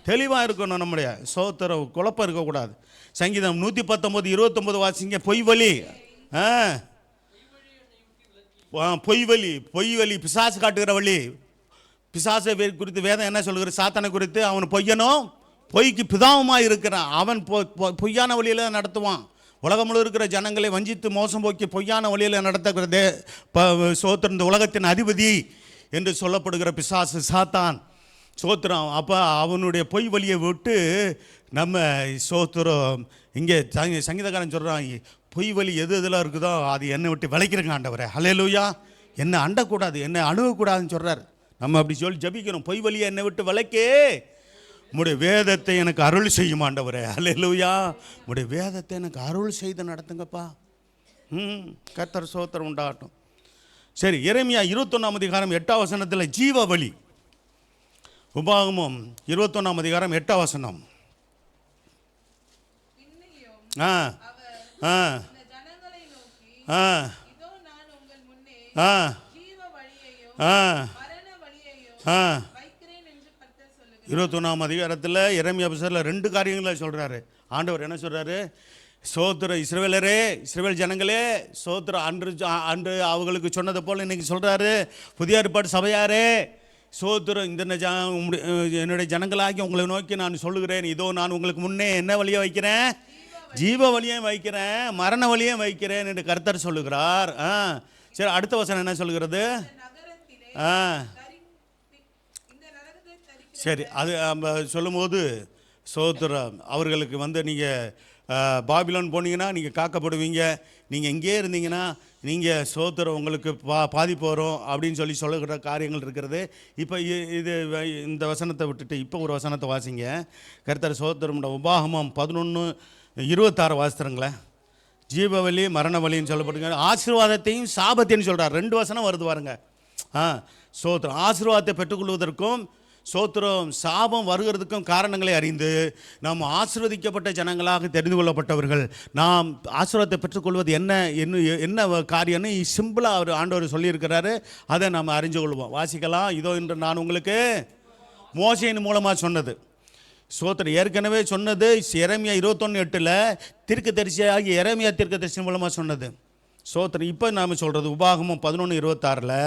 தெளிவாக இருக்கணும். நம்முடைய சோத்திர குழப்பம் இருக்கக்கூடாது. சங்கீதம் 119:29 வாசிங்க. பொய்வழி. பொய்வழி பிசாசு காட்டுகிற வழி. பிசாசை குறித்து வேதம் என்ன சொல்கிறது? சாத்தானை குறித்து அவன் பொய்யனும் பொய்க்கு பிதாவுமாக இருக்கிறான். அவன் பொய்யான வழியில் நடத்துவான். உலகம் முழு இருக்கிற ஜனங்களை வஞ்சித்து மோசம் போக்கி பொய்யான வழியில் நடத்துகிறதே சோத்திரம். இந்த உலகத்தின் அதிபதி என்று சொல்லப்படுகிற பிசாசு சாத்தான். சோத்திரம். அப்போ அவனுடைய பொய் வழியை விட்டு நம்ம சோத்திரம். இங்கே சங்கீதக்காரன் சொல்கிறான், பொய் வழி எது இதெல்லாம் இருக்குதோ அது என்னை விட்டு விளைக்கிறங்க ஆண்டவரே. அல்லேலூயா. என்னை அண்டக்கூடாது, என்னை அணுகக்கூடாதுன்னு சொல்கிறார். நம்ம அப்படி சொல்லி ஜபிக்கணும். பொய் வழியை என்னை விட்டு விளக்கே உம்முடைய வேதத்தை எனக்கு அருள் செய்யும் ஆண்டவரே. அல்லேலூயா. உம்முடைய வேதத்தை எனக்கு அருள் செய்து நடத்துங்கப்பா. கர்த்தர் ஸ்தோத்திரம் உண்டாகட்டும். சரி, எரேமியா 21ஆம் அதிகாரம் 8ஆம் வசனத்தில் ஜீவ வழி. உபாகமம் 21ஆம் அதிகாரம் 8ஆம் வசனம். ஆ ஆ ஆ ஆ ஆ 21ஆம் அதிகாரத்தில் எரேமியா புத்தகத்தில் 2 காரியங்களை சொல்கிறாரு. ஆண்டவர் என்ன சொல்கிறாரு? சோத்திர இஸ்ரவேலரே, இஸ்ரவேல் ஜனங்களே, சோத்திர அன்று அவங்களுக்கு சொன்னதை போல் இன்னைக்கு சொல்கிறாரு. புதிய ஏற்பாடு சபையாரே, சோத்திரம் இந்த என்னுடைய ஜனங்களாகி உங்களை நோக்கி நான் சொல்லுகிறேன், இதோ நான் உங்களுக்கு முன்னே என்ன வழியை வைக்கிறேன்? ஜீவ வழியும் வைக்கிறேன், மரண வழியும் வைக்கிறேன் என்று கர்த்தர் சொல்லுகிறார். சரி, அடுத்த வசனம் என்ன சொல்கிறது? சரி, அது சொல்லும்போது சோத்திரம் அவர்களுக்கு நீங்கள் பாபிலோன் போனீங்கன்னா நீங்கள் காக்கப்படுவீங்க, நீங்கள் இங்கே இருந்தீங்கன்னா நீங்கள் சோத்திரம் உங்களுக்கு பாதிப்பு வரும் அப்படின்னு சொல்லுகிற காரியங்கள் இருக்கிறது. இப்போ இது இந்த வசனத்தை விட்டுட்டு இப்போ ஒரு வசனத்தை வாசிங்க. கர்த்தர் சோத்திரம் உபாகமம் 11:26 வாசித்துறங்களேன். ஜீவவழி மரண வழின்னு சொல்லப்படுங்க. ஆசீர்வாதத்தையும் சாபத்தையும் சொல்கிறார். 2 வசனம் வருது பாருங்க. சோத்திரம் ஆசீர்வாதத்தை பெற்றுக்கொள்வதற்கும் சோத்திரம் சாபம் வருகிறதுக்கும் காரணங்களை அறிந்து நாம் ஆசீர்வதிக்கப்பட்ட ஜனங்களாக தெரிந்து கொள்ளப்பட்டவர்கள். நாம் ஆசீர்வாதத்தை பெற்றுக்கொள்வது என்ன காரியம்னு சிம்பிளாக அவர் ஆண்டவர் சொல்லியிருக்கிறாரு. அதை நாம் அறிஞ்சு கொள்வோம். வாசிக்கலாம். இதோ இன்று நான் உங்களுக்கு மோசையின் மூலமாக சொன்னது. சோத்திரம் ஏற்கனவே சொன்னது எரேமியா 21:8 தீர்க்கதரிசியாகி எரேமியா தீர்க்கதரிசி மூலமாக சொன்னது. சோத்திரம் இப்போ நாம் சொல்கிறது உபாகமம் 11:26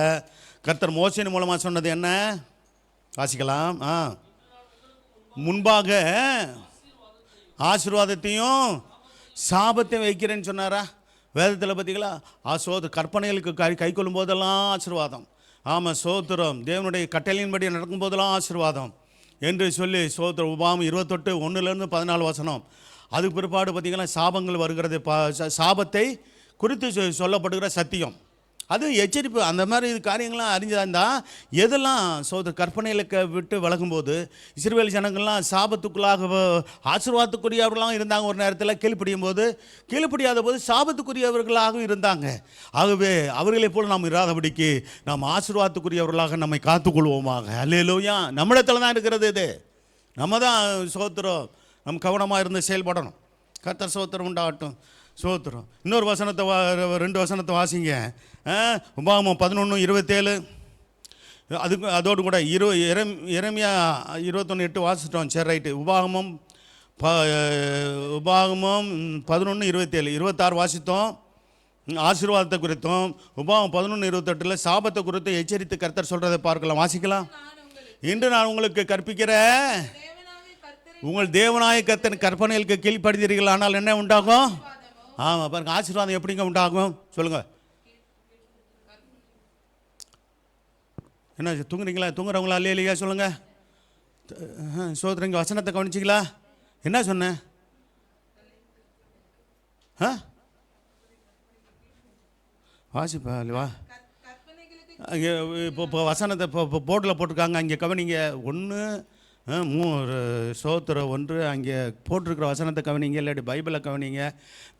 கர்த்தர் மோசையின் மூலமாக சொன்னது என்ன? வாசிக்கலாம். முன்பாக ஆசீர்வாதத்தையும் சாபத்தையும் வைக்கிறேன்னு சொன்னாரா வேதத்தில்? பார்த்தீங்களா? கற்பனைகளுக்கு கை கொள்ளும் போதெல்லாம் ஆசீர்வாதம். ஆமாம், சோத்திரம் தேவனுடைய கட்டளையின்படி நடக்கும் போதெல்லாம் ஆசீர்வாதம் என்று சொல்லி சோத்திரம் உபாகமம் 28:1-14 வசனம். அதுக்கு பிற்பாடு பார்த்திங்கன்னா சாபங்கள் வருகிறது. சாபத்தை குறித்து சொல்லப்படுகிற சத்தியம், அது எச்சரிப்பு. அந்த மாதிரி காரியங்கள்லாம் அறிஞ்சிருந்தால் எதெல்லாம் கற்பனைகளுக்கு விட்டு விலகும்போது இஸ்ரவேல் ஜனங்கள்லாம் சாபத்துக்குள்ளாக ஆசீர்வாதத்துக்குரியவர்களாகவும் இருந்தாங்க. ஒரு நேரத்தில் கீழ்ப்படியாத போது சாபத்துக்குரியவர்களாகவும் இருந்தாங்க. ஆகவே அவர்களைப் போல் நாம் இராதபடிக்கு நாம் ஆசீர்வாதத்துக்குரியவர்களாக நம்மை காத்துக்கொள்வோமாக. அல்லேலூயா. நம்மிடத்தில் தான் இருக்கிறது. இது நம்ம தான் சோத்திரம் நம்ம கவனமாக இருந்து செயல்படணும். கர்த்தர் சோத்திரம் உண்டாகட்டும். சோத்திரம். இன்னொரு வசனத்தை 2 வசனத்தை வாசிங்க. உபாகமம் 11:27 அதோடு கூட எரேமியா 21:8 வாசிட்டோம். சரி, ரைட்டு. உபாகமம் 11:27 26 வாசித்தோம் ஆசீர்வாதத்தை குறித்தும். உபாகமம் 11:28 சாபத்தை குறித்து எச்சரித்து கர்த்தர் சொல்கிறதை பார்க்கலாம். வாசிக்கலாம். இன்று நான் உங்களுக்கு கற்பிக்கிற உங்கள் தேவனாய கர்த்தரின் கற்பனைகளுக்கு கீழ்ப்படுத்தீர்கள் ஆனால் என்ன உண்டாகும்? ஆமாம், பாருங்க. ஆசீர்வாதம் எப்படிங்க உண்டாகும் சொல்லுங்கள். என்ன தூங்குறவங்களா இல்லையா சொல்லுங்கள். சோதரங்க வசனத்தை கவனிச்சிங்களா? என்ன சொன்னேன்? வாசிப்பா இல்லைவா? இப்போ வசனத்தை இப்போ போர்டில் போட்டிருக்காங்க, அங்கே கவனிங்க. 1 சோத்திரம் 1 அங்கே போட்டிருக்கிற வசனத்தை கவனிங்க, இல்லாட்டி பைபிளை கவனிங்க.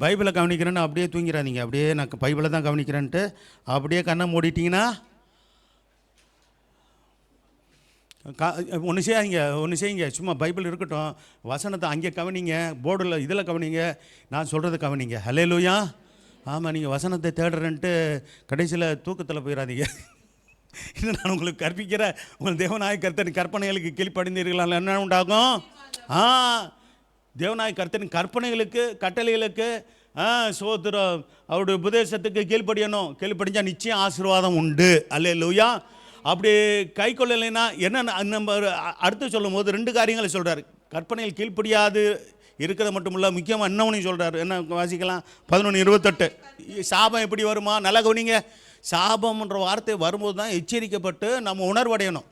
பைபிளை கவனிக்கிறேன்னு அப்படியே தூங்கிறாதீங்க. அப்படியே நான் பைபிளை தான் கவனிக்கிறேன்ட்டு அப்படியே கண்ணை மூடிட்டிங்கன்னா ஒன்று செய்யுங்க. சும்மா பைபிள் இருக்கட்டும், வசனத்தை அங்கே கவனிங்க, போர்டில் இதில் கவனிங்க, நான் சொல்கிறது கவனிங்க. ஹல்லேலூயா. ஆமாம், நீங்கள் வசனத்தை தேடுறேன்ட்டு கடைசியில் தூக்கத்தில் போயிடாதீங்க. இன்னும் நான் உங்களுக்கு கற்பிக்கிற உங்கள் தேவனாய கர்த்தரின் கற்பனைகளுக்கு கீழ்ப்படிந்தீர்களால் என்ன உண்டாகும்? தேவனாய கர்த்தரின் கற்பனைகளுக்கு கட்டளைகளுக்கு சோத்திரம் அவருடைய உபதேசத்துக்கு கீழ்ப்படியணும். கீழ்ப்படிஞ்சால் நிச்சயம் ஆசீர்வாதம் உண்டு. அல்லேலூயா. அப்படி கை கொள்ளலைன்னா என்ன? நம்ம அடுத்து சொல்லும் போது 2 காரியங்களை சொல்கிறார். கற்பனைகள் கீழ்ப்படியாது இருக்கிறது மட்டும் இல்லை, முக்கியமாக இன்னொன்று சொல்கிறார். என்ன வாசிக்கலாம்? 11:28 சாபம் எப்படி வருமா? நல்லா கவனிங்க. சாபம்ன்ற வார்த்தை வரும்போது தான் எச்சரிக்கப்பட்டு நம்ம உணர்வடையணும்.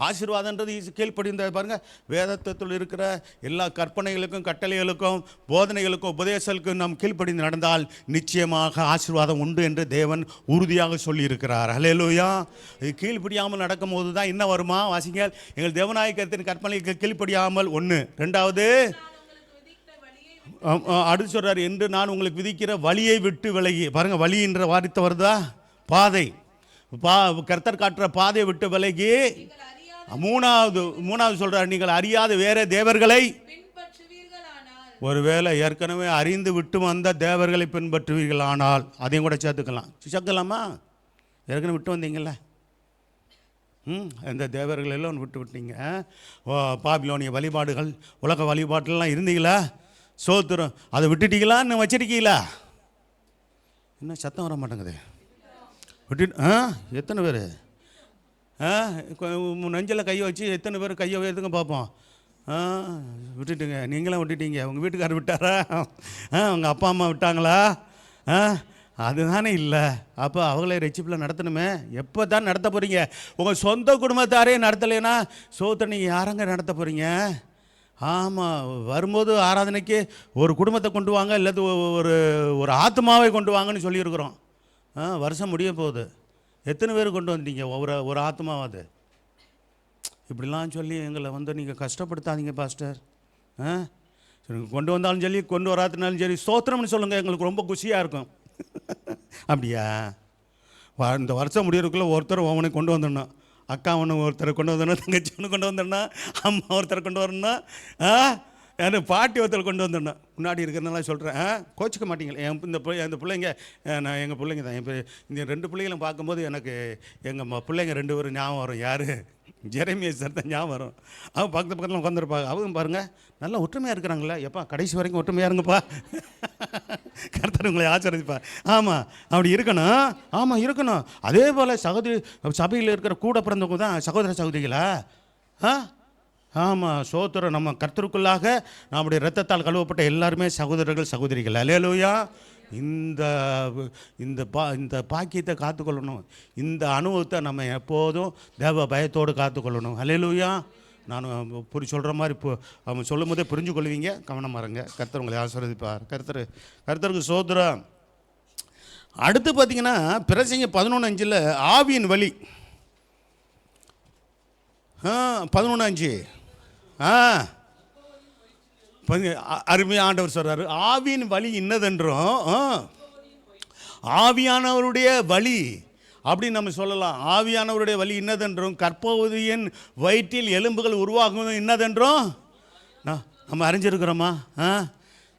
ஆசீர்வாதன்றது கீழ்ப்படிந்த பாருங்க, வேதத்தில் இருக்கிற எல்லா கற்பனைகளுக்கும் கட்டளைகளுக்கும் போதனைகளுக்கும் உபதேசங்களுக்கும் நாம் கீழ்ப்படிந்து நடந்தால் நிச்சயமாக ஆசீர்வாதம் உண்டு என்று தேவன் உறுதியாக சொல்லியிருக்கிறார். ஹல்லேலூயா. இது கீழ்ப்படியாமல் நடக்கும்போது தான் என்ன வருமா? வாசிங்க, எங்கள் தேவனாய கர்த்தரின் கற்பனைக்கு கீழ்ப்படியாமல் ஒன்று. ரெண்டாவது அடுத்து சொல்றாரு, என்று நான் உங்களுக்கு விதிக்கிற வழியை விட்டு விலகி. பாருங்க, வழின்ற வார்த்தை வருதா? பாதை. கர்த்தர் காட்டுற பாதையை விட்டு விலகி. மூணாவது சொல்றாரு, நீங்கள் அறியாத வேற தேவர்களை. ஒருவேளை ஏற்கனவே அறிந்து விட்டு வந்த தேவர்களை பின்பற்றுவீர்கள் ஆனால் அதையும் கூட சேர்த்துக்கலாமா? ஏற்கனவே விட்டு வந்தீங்கல்ல, இந்த தேவர்கள் எல்லாம் விட்டீங்க. பாபிலோனிய வழிபாடுகள், உலக வழிபாட்டெல்லாம் இருந்தீங்களா? சோத்திரம், அதை விட்டுட்டீங்களா? இன்னும் வச்சிருக்கீங்களா? இன்னும் சத்தம் வர மாட்டேங்குது. எத்தனை பேர் நெஞ்சில் கையை வச்சு எத்தனை பேர் கையை உயர்த்துங்க பார்ப்போம். விட்டுட்டுங்க. நீங்களும் விட்டுட்டீங்க. உங்கள் வீட்டுக்காரர் விட்டாரா? உங்கள் அப்பா அம்மா விட்டாங்களா? அதுதானே இல்லை. அப்போ அவங்களே ரெச்சிப்பில் நடத்தணுமே. எப்போ தான் நடத்த போகிறீங்க? உங்கள் சொந்த குடும்பத்தாரே நடத்தலைன்னா சோத்தை நீங்கள் யாரங்க நடத்த போகிறீங்க? ஆமாம், வரும்போது ஆராதனைக்கு ஒரு குடும்பத்தை கொண்டு வாங்க, இல்லாத ஒரு ஆத்மாவை கொண்டு வாங்கன்னு சொல்லியிருக்கிறோம். வருஷம் முடிய போகுது. எத்தனை பேர் கொண்டு வந்தீங்க? ஒரு ஆத்மாவாது. இப்படிலாம் சொல்லி எங்களை நீங்கள் கஷ்டப்படுத்தாதீங்க பாஸ்டர். கொண்டு வந்தாலும் சரி, கொண்டு வராத்தினாலும் சரி, ஸ்தோத்திரம்னு சொல்லுங்கள், எங்களுக்கு ரொம்ப குஷியாக இருக்கும். அப்படியா? இந்த வருஷம் முடியறதுக்குள்ளே ஒருத்தர் அவனை கொண்டு வந்துடணும். அக்கா ஒன்று ஒருத்தரை கொண்டு வந்துடணும், தங்கச்சி ஒன்று கொண்டு வந்துடணும், அம்மா ஒருத்தரை கொண்டு வரணும், எனக்கு பாட்டி ஒருத்தரை கொண்டு வந்துடணும். முன்னாடி இருக்கிறதுனால சொல்கிறேன், கோச்சிக்க மாட்டீங்களே. இந்த பிள்ளைங்க நான் எங்கள் பிள்ளைங்க தான். இந்த 2 பிள்ளைங்களும் பார்க்கும்போது எனக்கு எங்கள் பிள்ளைங்க 2 பேரும் ஞாபகம் வரும். யார்? ஜெரேமியா சார் தான் ஞாபகம் வரும். அவங்க பக்கத்தில் உட்காந்துருப்பாங்க. அவங்க பாருங்கள் நல்லா ஒற்றுமையாக இருக்கிறாங்களே. எப்பா கடைசி வரைக்கும் ஒற்றுமையாக இருங்கப்பா, கர்த்தர் உங்களை ஆசீர்வதிப்பா. ஆமாம், அப்படி இருக்கணும். ஆமாம், இருக்கணும். அதே போல் சபையில் இருக்கிற கூட பிறந்தவங்க தான் சகோதர சகோதரிகளா? ஆமாம், சோத்திரம். நம்ம கர்த்தருக்குள்ளாக நம்முடைய இரத்தத்தால் கழுவப்பட்ட எல்லாருமே சகோதரர்கள் சகோதரிகள். அல்லேலூயா. இந்த பாக்கியத்தை காத்துக்கொள்ளணும். இந்த அனுபவத்தை நம்ம எப்போதும் தேவ பயத்தோடு காத்துக்கொள்ளணும். அல்லேலூயா. நான் சொல்கிற மாதிரி அவன் சொல்லும் போதே புரிஞ்சு கொள்வீங்க. கவனமாக இருங்க. கர்த்தர் உங்களை ஆசீர்வதிப்பார். கர்த்தருக்கு சோத்திரம். அடுத்து பார்த்தீங்கன்னா பிரசங்கி 11:5 ஆவியின் வழி. 11:5 அருமையாக ஆண்டவர் சொல்கிறாரு, ஆவியின் வழி இன்னதென்றும் ஆவியானவருடைய வழி அப்படின்னு நம்ம சொல்லலாம். ஆவியானவருடைய வழி இன்னதென்றும் கற்பவதியின் வயிற்றில் எலும்புகள் உருவாகும் இன்னதென்றும் நம்ம அறிஞ்சிருக்கிறோமா?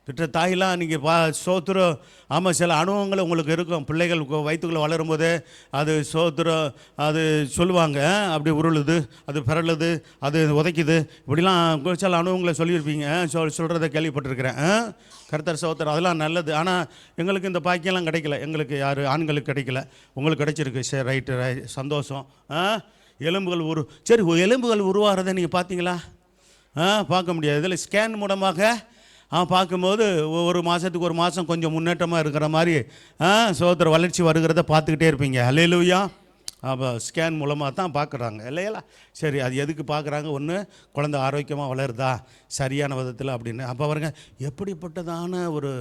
பெற்ற தாயெல்லாம் நீங்கள் சோத்திரம். ஆமாம், சில அனுபவங்கள் உங்களுக்கு இருக்கும். பிள்ளைகள் வயிற்றுக்குள்ளே வளரும்போது அது சோத்திரம், அது சொல்லுவாங்க, அப்படி உருளுது, அது பிறழுது, அது உதைக்குது, இப்படிலாம் சில அனுபவங்களை சொல்லியிருப்பீங்க. சொல்கிறத கேள்விப்பட்டிருக்கிறேன். கர்த்தர் சோத்திரம், அதெல்லாம் நல்லது. ஆனால் எங்களுக்கு இந்த பாக்கியெல்லாம் கிடைக்கல. எங்களுக்கு ஆண்களுக்கு கிடைக்கல, உங்களுக்கு கிடைச்சிருக்கு. சரி, ரைட்டு, சந்தோஷம். எலும்புகள் சரி, எலும்புகள் உருவாகிறத நீங்கள் பார்த்தீங்களா? பார்க்க முடியாது. இதில் ஸ்கேன் மூலமாக பார்க்கும்போது ஒரு மாதத்துக்கு ஒரு மாதம் கொஞ்சம் முன்னேற்றமாக இருக்கிற மாதிரி சோத்திர வளர்ச்சி வருகிறத பார்த்துக்கிட்டே இருப்பீங்க. அல்லேலூயா. அப்போ ஸ்கேன் மூலமாக தான் பார்க்குறாங்க இல்லையா? சரி, அது எதுக்கு பார்க்குறாங்க? ஒன்று, குழந்தை ஆரோக்கியமாக வளருதா சரியான விதத்தில் அப்படின்னு. அப்போ பாருங்க, எப்படிப்பட்டதான ஒரு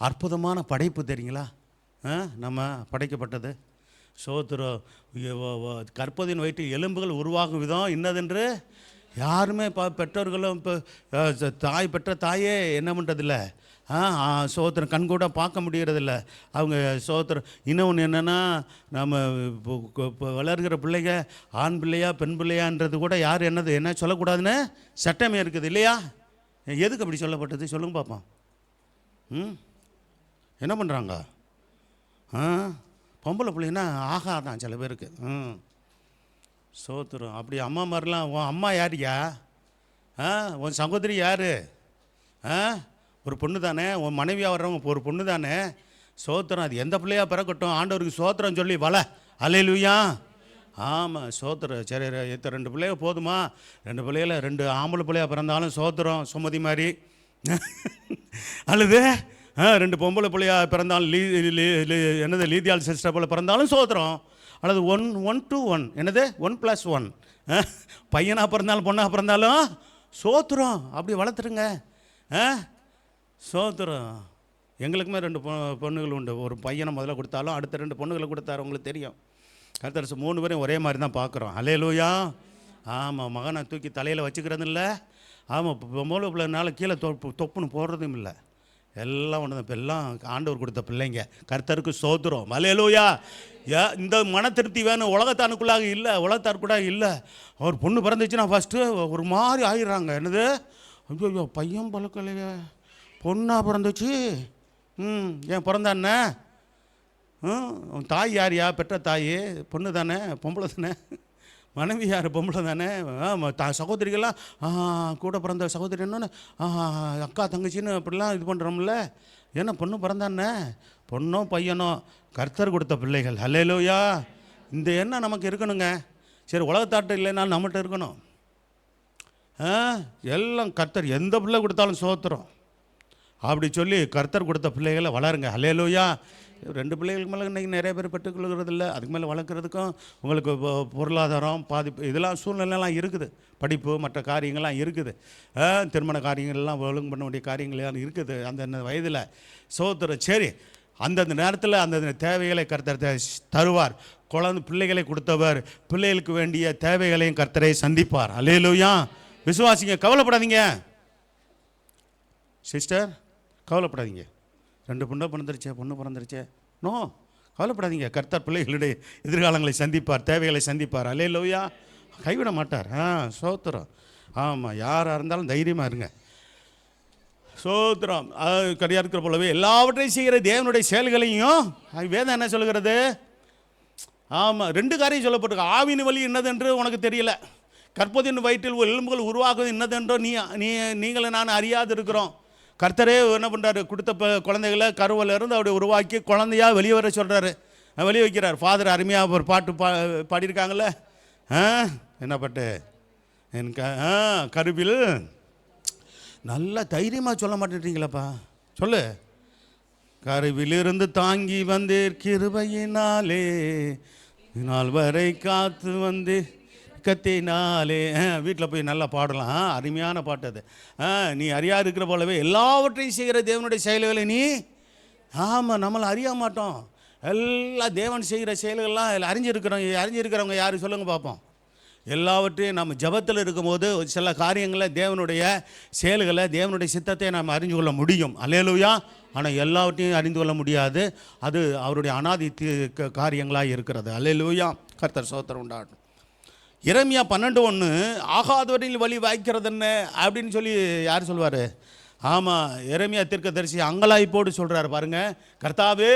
அற்புதமான படைப்பு தெரியுங்களா நம்ம படைக்கப்பட்டது. சோத்திரம். கற்பதின் வயிற்றில் எலும்புகள் உருவாகும் விதம் இன்னதென்று யாருமே பெற்றோர்களும் இப்போ பெற்ற தாயே என்ன பண்ணுறதில்ல. சோத்திரம் கண்கூட பார்க்க முடிகிறதில்ல அவங்க. சோத்திரம். இன்னொன்று என்னென்னா, நம்ம இப்போ வளர்கிற பிள்ளைங்க ஆண் பிள்ளையா பெண் பிள்ளையான்றது கூட யார் என்ன சொல்லக்கூடாதுன்னு சட்டமே இருக்குது இல்லையா? எதுக்கு அப்படி சொல்லப்பட்டது சொல்லுங்க பார்ப்போம். என்ன பண்ணுறாங்க? பொம்பளை பிள்ளைன்னா ஆகாதான் சில பேருக்கு. சோத்திரம். அப்படி அம்மா மாதிரிலாம், உன் அம்மா யாரியா? உன் சகோதரி யார்? ஒரு பொண்ணு தானே. உன் மனைவியாக வர்றவங்க ஒரு பொண்ணு தானே. சோத்திரம். அது எந்த பிள்ளையாக பிறக்கட்டும், ஆண்டவருக்கு சோத்திரம் சொல்லி வள. அல்லேலூயா. ஆமாம், சோத்திரம். சரி, 2 பிள்ளைங்க போதுமா? 2 பிள்ளைகள 2 ஆம்பளை பிள்ளையாக பிறந்தாலும் சோத்திரம். சுமதி மாதிரி அல்லது 2 பொம்பளை பிள்ளையாக பிறந்தாலும் என்னது லீதியால் சிஸ்டர் போல் பிறந்தாலும் சோத்திரம். அல்லது 1 to 1 என்னது 1+1 பையனாக பிறந்தாலும் பொண்ணாக பிறந்தாலும் சோத்துறோம், அப்படி வளர்த்துருங்க. சோத்துறோம். எங்களுக்குமே 2 பொண்ணுகள் உண்டு. ஒரு பையனை முதல்ல கொடுத்தாலும் அடுத்த 2 பொண்ணுகளை கொடுத்தாரு. உங்களுக்கு தெரியும். கர்த்தர் 3 பேரையும் ஒரே மாதிரி தான் பார்க்குறோம். அல்லேலூயா. ஆமாம், மகனை தூக்கி தலையில் வச்சுக்கிறது இல்லை. ஆமாம், பொம்பளை பிள்ளைனால கீழே தொப்புன்னு போடுறதும் இல்லை. எல்லாம் ஒன்று தான். இப்போ எல்லாம் ஆண்டவர் கொடுத்த பிள்ளைங்க. கர்த்தருக்கு சோத்துறோம். அல்லேலூயா. இந்த மன திருப்தி வேணும். உலகத்தானுக்குள்ளாக இல்லை, உலகத்தாருக்குள்ளாக இல்லை. ஒரு பொண்ணு பிறந்துச்சுன்னா ஃபஸ்ட்டு ஒரு மாதிரி ஆகிடுறாங்க. என்னது, ஐயோ பையன் பழக்கலையே, பொண்ணாக பிறந்துச்சு. ஏன் பிறந்தாண்ண? தாய் யாரையா? பெற்ற தாய் பொண்ணு தானே, பொம்பளை தானே. மனைவி யார்? பொம்பளை தானே. சகோதரிகள்லாம் கூட பிறந்த சகோதரி என்னன்னு அக்கா தங்கச்சின்னு அப்படிலாம் இது பண்ணுறோம்ல. ஏன்னா பொண்ணு பிறந்தானே, பொண்ணோ பையனோ கர்த்தர் கொடுத்த பிள்ளைகள். அல்லேலூயா. இந்த எண்ணம் நமக்கு இருக்கணுங்க. சரி, உலகத்தாட்டு இல்லைனாலும் நம்மகிட்ட இருக்கணும். எல்லாம் கர்த்தர் எந்த பிள்ளை கொடுத்தாலும் சோத்துறோம் அப்படி சொல்லி கர்த்தர் கொடுத்த பிள்ளைகளை வளருங்க. அல்லேலூயா. 2 பிள்ளைகளுக்கு மேலே இன்றைக்கி நிறைய பேர் பெற்றுக்கொள்கிறது இல்லை. அதுக்கு மேலே வளர்க்குறதுக்கும் உங்களுக்கு பொருளாதாரம் பாதிப்பு இதெல்லாம் சூழ்நிலைலாம் இருக்குது. படிப்பு மற்ற காரியங்கள்லாம் இருக்குது. திருமண காரியங்கள்லாம் ஒழுங்கு பண்ண வேண்டிய காரியங்கள்லாம் இருக்குது அந்த வயதில். சோத்துற சரி, அந்தந்த நேரத்தில் அந்தந்த தேவைகளை கர்த்தர் தருவார். பிள்ளைகளை கொடுத்தவர் பிள்ளைகளுக்கு வேண்டிய தேவைகளையும் கர்த்தரை சந்திப்பார். அல்லேலூயா. விசுவாசிங்க, கவலைப்படாதீங்க சிஸ்டர், கவலைப்படாதீங்க. 2 பொண்ணு பிறந்துருச்சே, நோ, கவலைப்படாதீங்க. கர்த்தர் பிள்ளைகளுடைய எதிர்காலங்களை சந்திப்பார், தேவைகளை சந்திப்பார். அல்லேலூயா. கைவிட மாட்டார். சோத்திரம். ஆமாம், யாராக இருந்தாலும் தைரியமாக இருங்க. சோத்திரம். கரையாக இருக்கிற போலவே எல்லாவற்றையும் செய்கிற தேவனுடைய செயல்களையும் வேதம் என்ன சொல்கிறது? ஆமாம், 2 காரியம் சொல்லப்பட்டிருக்கு. ஆவின் வழி என்னதென்று உனக்கு தெரியல, கற்பதின் வயிற்றில் எலும்புகள் உருவாக்குவது என்னதென்றோ நீங்களும் நான் அறியாது இருக்கிறோம். கர்த்தரே என்ன பண்ணுறாரு? கொடுத்த குழந்தைகளை கருவிலிருந்து அவருடைய உருவாக்கி குழந்தையாக வெளியே வர சொல்கிறாரு, வெளியே வைக்கிறார். ஃபாதர் அருமையாக ஒரு பாட்டு பாடியிருக்காங்கல்ல. என்ன பாட்டு? எனக்கு கருவில் நல்லா தைரியமாக சொல்ல மாட்டேன்றீங்களப்பா, சொல்லு. கருவிலிருந்து தாங்கி வந்தேர் கிருபையினாலே, நாள் வரை காத்து வந்து கத்தினாலே. வீட்டில் போய் நல்லா பாடலாம். அருமையான பாட்டு அது. நீ அறியா இருக்கிற போலவே எல்லாவற்றையும் செய்கிற தேவனுடைய செயல்களை நீ. ஆமாம், நம்மளை அறிய மாட்டோம். எல்லா தேவன் செய்கிற செயல்கள்லாம் அறிஞ்சிருக்கிறவங்க யார் சொல்லுங்கள் பார்ப்போம். எல்லாவற்றையும் நம்ம ஜபத்தில் இருக்கும்போது சில காரியங்களை தேவனுடைய செயல்களை தேவனுடைய சித்தத்தை நாம் அறிஞ்சு கொள்ள முடியும். அல்லேலூயா. ஆனால் எல்லாவற்றையும் அறிந்து கொள்ள முடியாது. அது அவருடைய அனாதி காரியங்களாக இருக்கிறது. அல்லேலூயா. கர்த்தர் சோத்திரம் உண்டாகட்டும். எரேமியா 12:1 ஆகாதவரில் வழி வாய்க்கிறது என்ன அப்படின்னு சொல்லி யார் சொல்வார்? ஆமாம், எரேமியா தீர்க்கதரிசி அங்கலாய்ப்போடு சொல்கிறார் பாருங்க. கர்த்தாவே,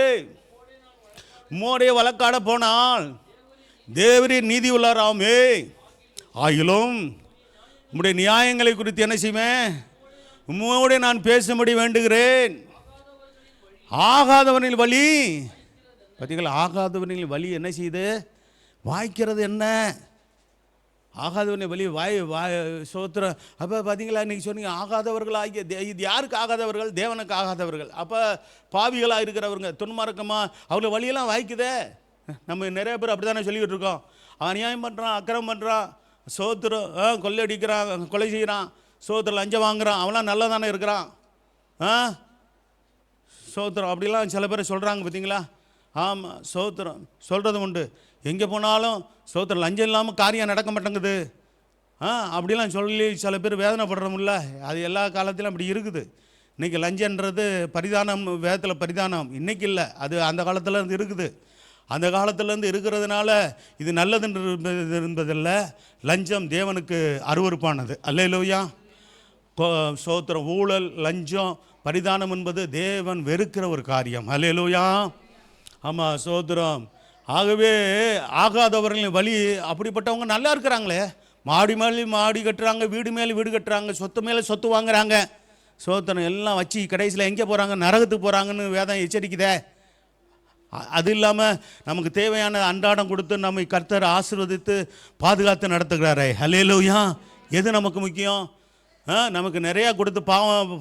உம்மோடைய வழக்காட போனால் தேவரீர் நீதி உள்ளாராமே, ஆயிலும் உம்முடைய நியாயங்களை குறித்து என்ன செய்வேன்? உம்மோடு நான் பேசும்படி வேண்டுகிறேன். ஆகாதவனில் வழி, பார்த்தீங்களா? ஆகாதவனில் வழி என்ன செய்யுது? வாய்க்கிறது என்ன? ஆகாதவனை வழி வாய் சோத்திரம். அப்போ பார்த்தீங்களா, இன்றைக்கி சொன்னீங்க ஆகாதவர்கள் ஆகிய இது யாருக்கு ஆகாதவர்கள்? தேவனுக்கு ஆகாதவர்கள். அப்போ பாவிகளாக இருக்கிறவங்க, துன்மார்க்கமாக அவங்கள வழியெல்லாம் வாய்க்குதே. நம்ம நிறைய பேர் அப்படி தானே சொல்லிக்கிட்டு இருக்கோம். அவன் அநியாயம் பண்ணுறான், அக்கிரமம் பண்ணுறான், சோத்திரம் கொள்ளையடிக்கிறான், கொலை செய்கிறான், சோத்திரம் லஞ்சம் வாங்குறான், அவன்லாம் நல்லா தானே இருக்கிறான். சோத்திரம் அப்படிலாம் சில பேர் சொல்கிறாங்க பார்த்தீங்களா? ஆமாம், சோத்திரம் சொல்கிறது உண்டு. எங்கே போனாலும் சோத்திரம் லஞ்சம் இல்லாமல் காரியம் நடக்க மாட்டேங்குது. அப்படிலாம் சொல்லி சில பேர் வேதனைப்படுறோம்ல. அது எல்லா காலத்திலும் அப்படி இருக்குது. இன்றைக்கி லஞ்சன்றது பரிதானம், வேதத்தில் பரிதானம் இன்றைக்கி இல்லை, அது அந்த காலத்தில் இருந்து இருக்குது. அந்த காலத்திலேருந்து இருக்கிறதுனால இது நல்லது என்பதில்லை. லஞ்சம் தேவனுக்கு அருவருப்பானது. அல்லேலூயா. சோத்திரம். ஊழல், லஞ்சம், பரிதானம் என்பது தேவன் வெறுக்கிற ஒரு காரியம். அல்லேலூயா. ஆமாம், சோத்திரம். ஆகவே ஆகாதவர்களின் வழி அப்படிப்பட்டவங்க நல்லா இருக்கிறாங்களே. மாடி மேலே மாடி கட்டுறாங்க, வீடு மேலே வீடு கட்டுறாங்க, சொத்து மேலே சொத்து வாங்குறாங்க. சோத்திரம் எல்லாம் வச்சு கடைசியில் எங்கே போகிறாங்க? நரகத்துக்கு போகிறாங்கன்னு வேதம் எச்சரிக்குதே. அது இல்லாமல் நமக்கு தேவையான அன்றாடம் கொடுத்து நம்மை கர்த்தர் ஆசீர்வதித்து பாதுகாத்து நடத்துகிறாரே. அல்லேலூயா. எது நமக்கு முக்கியம்? நமக்கு நிறையா கொடுத்து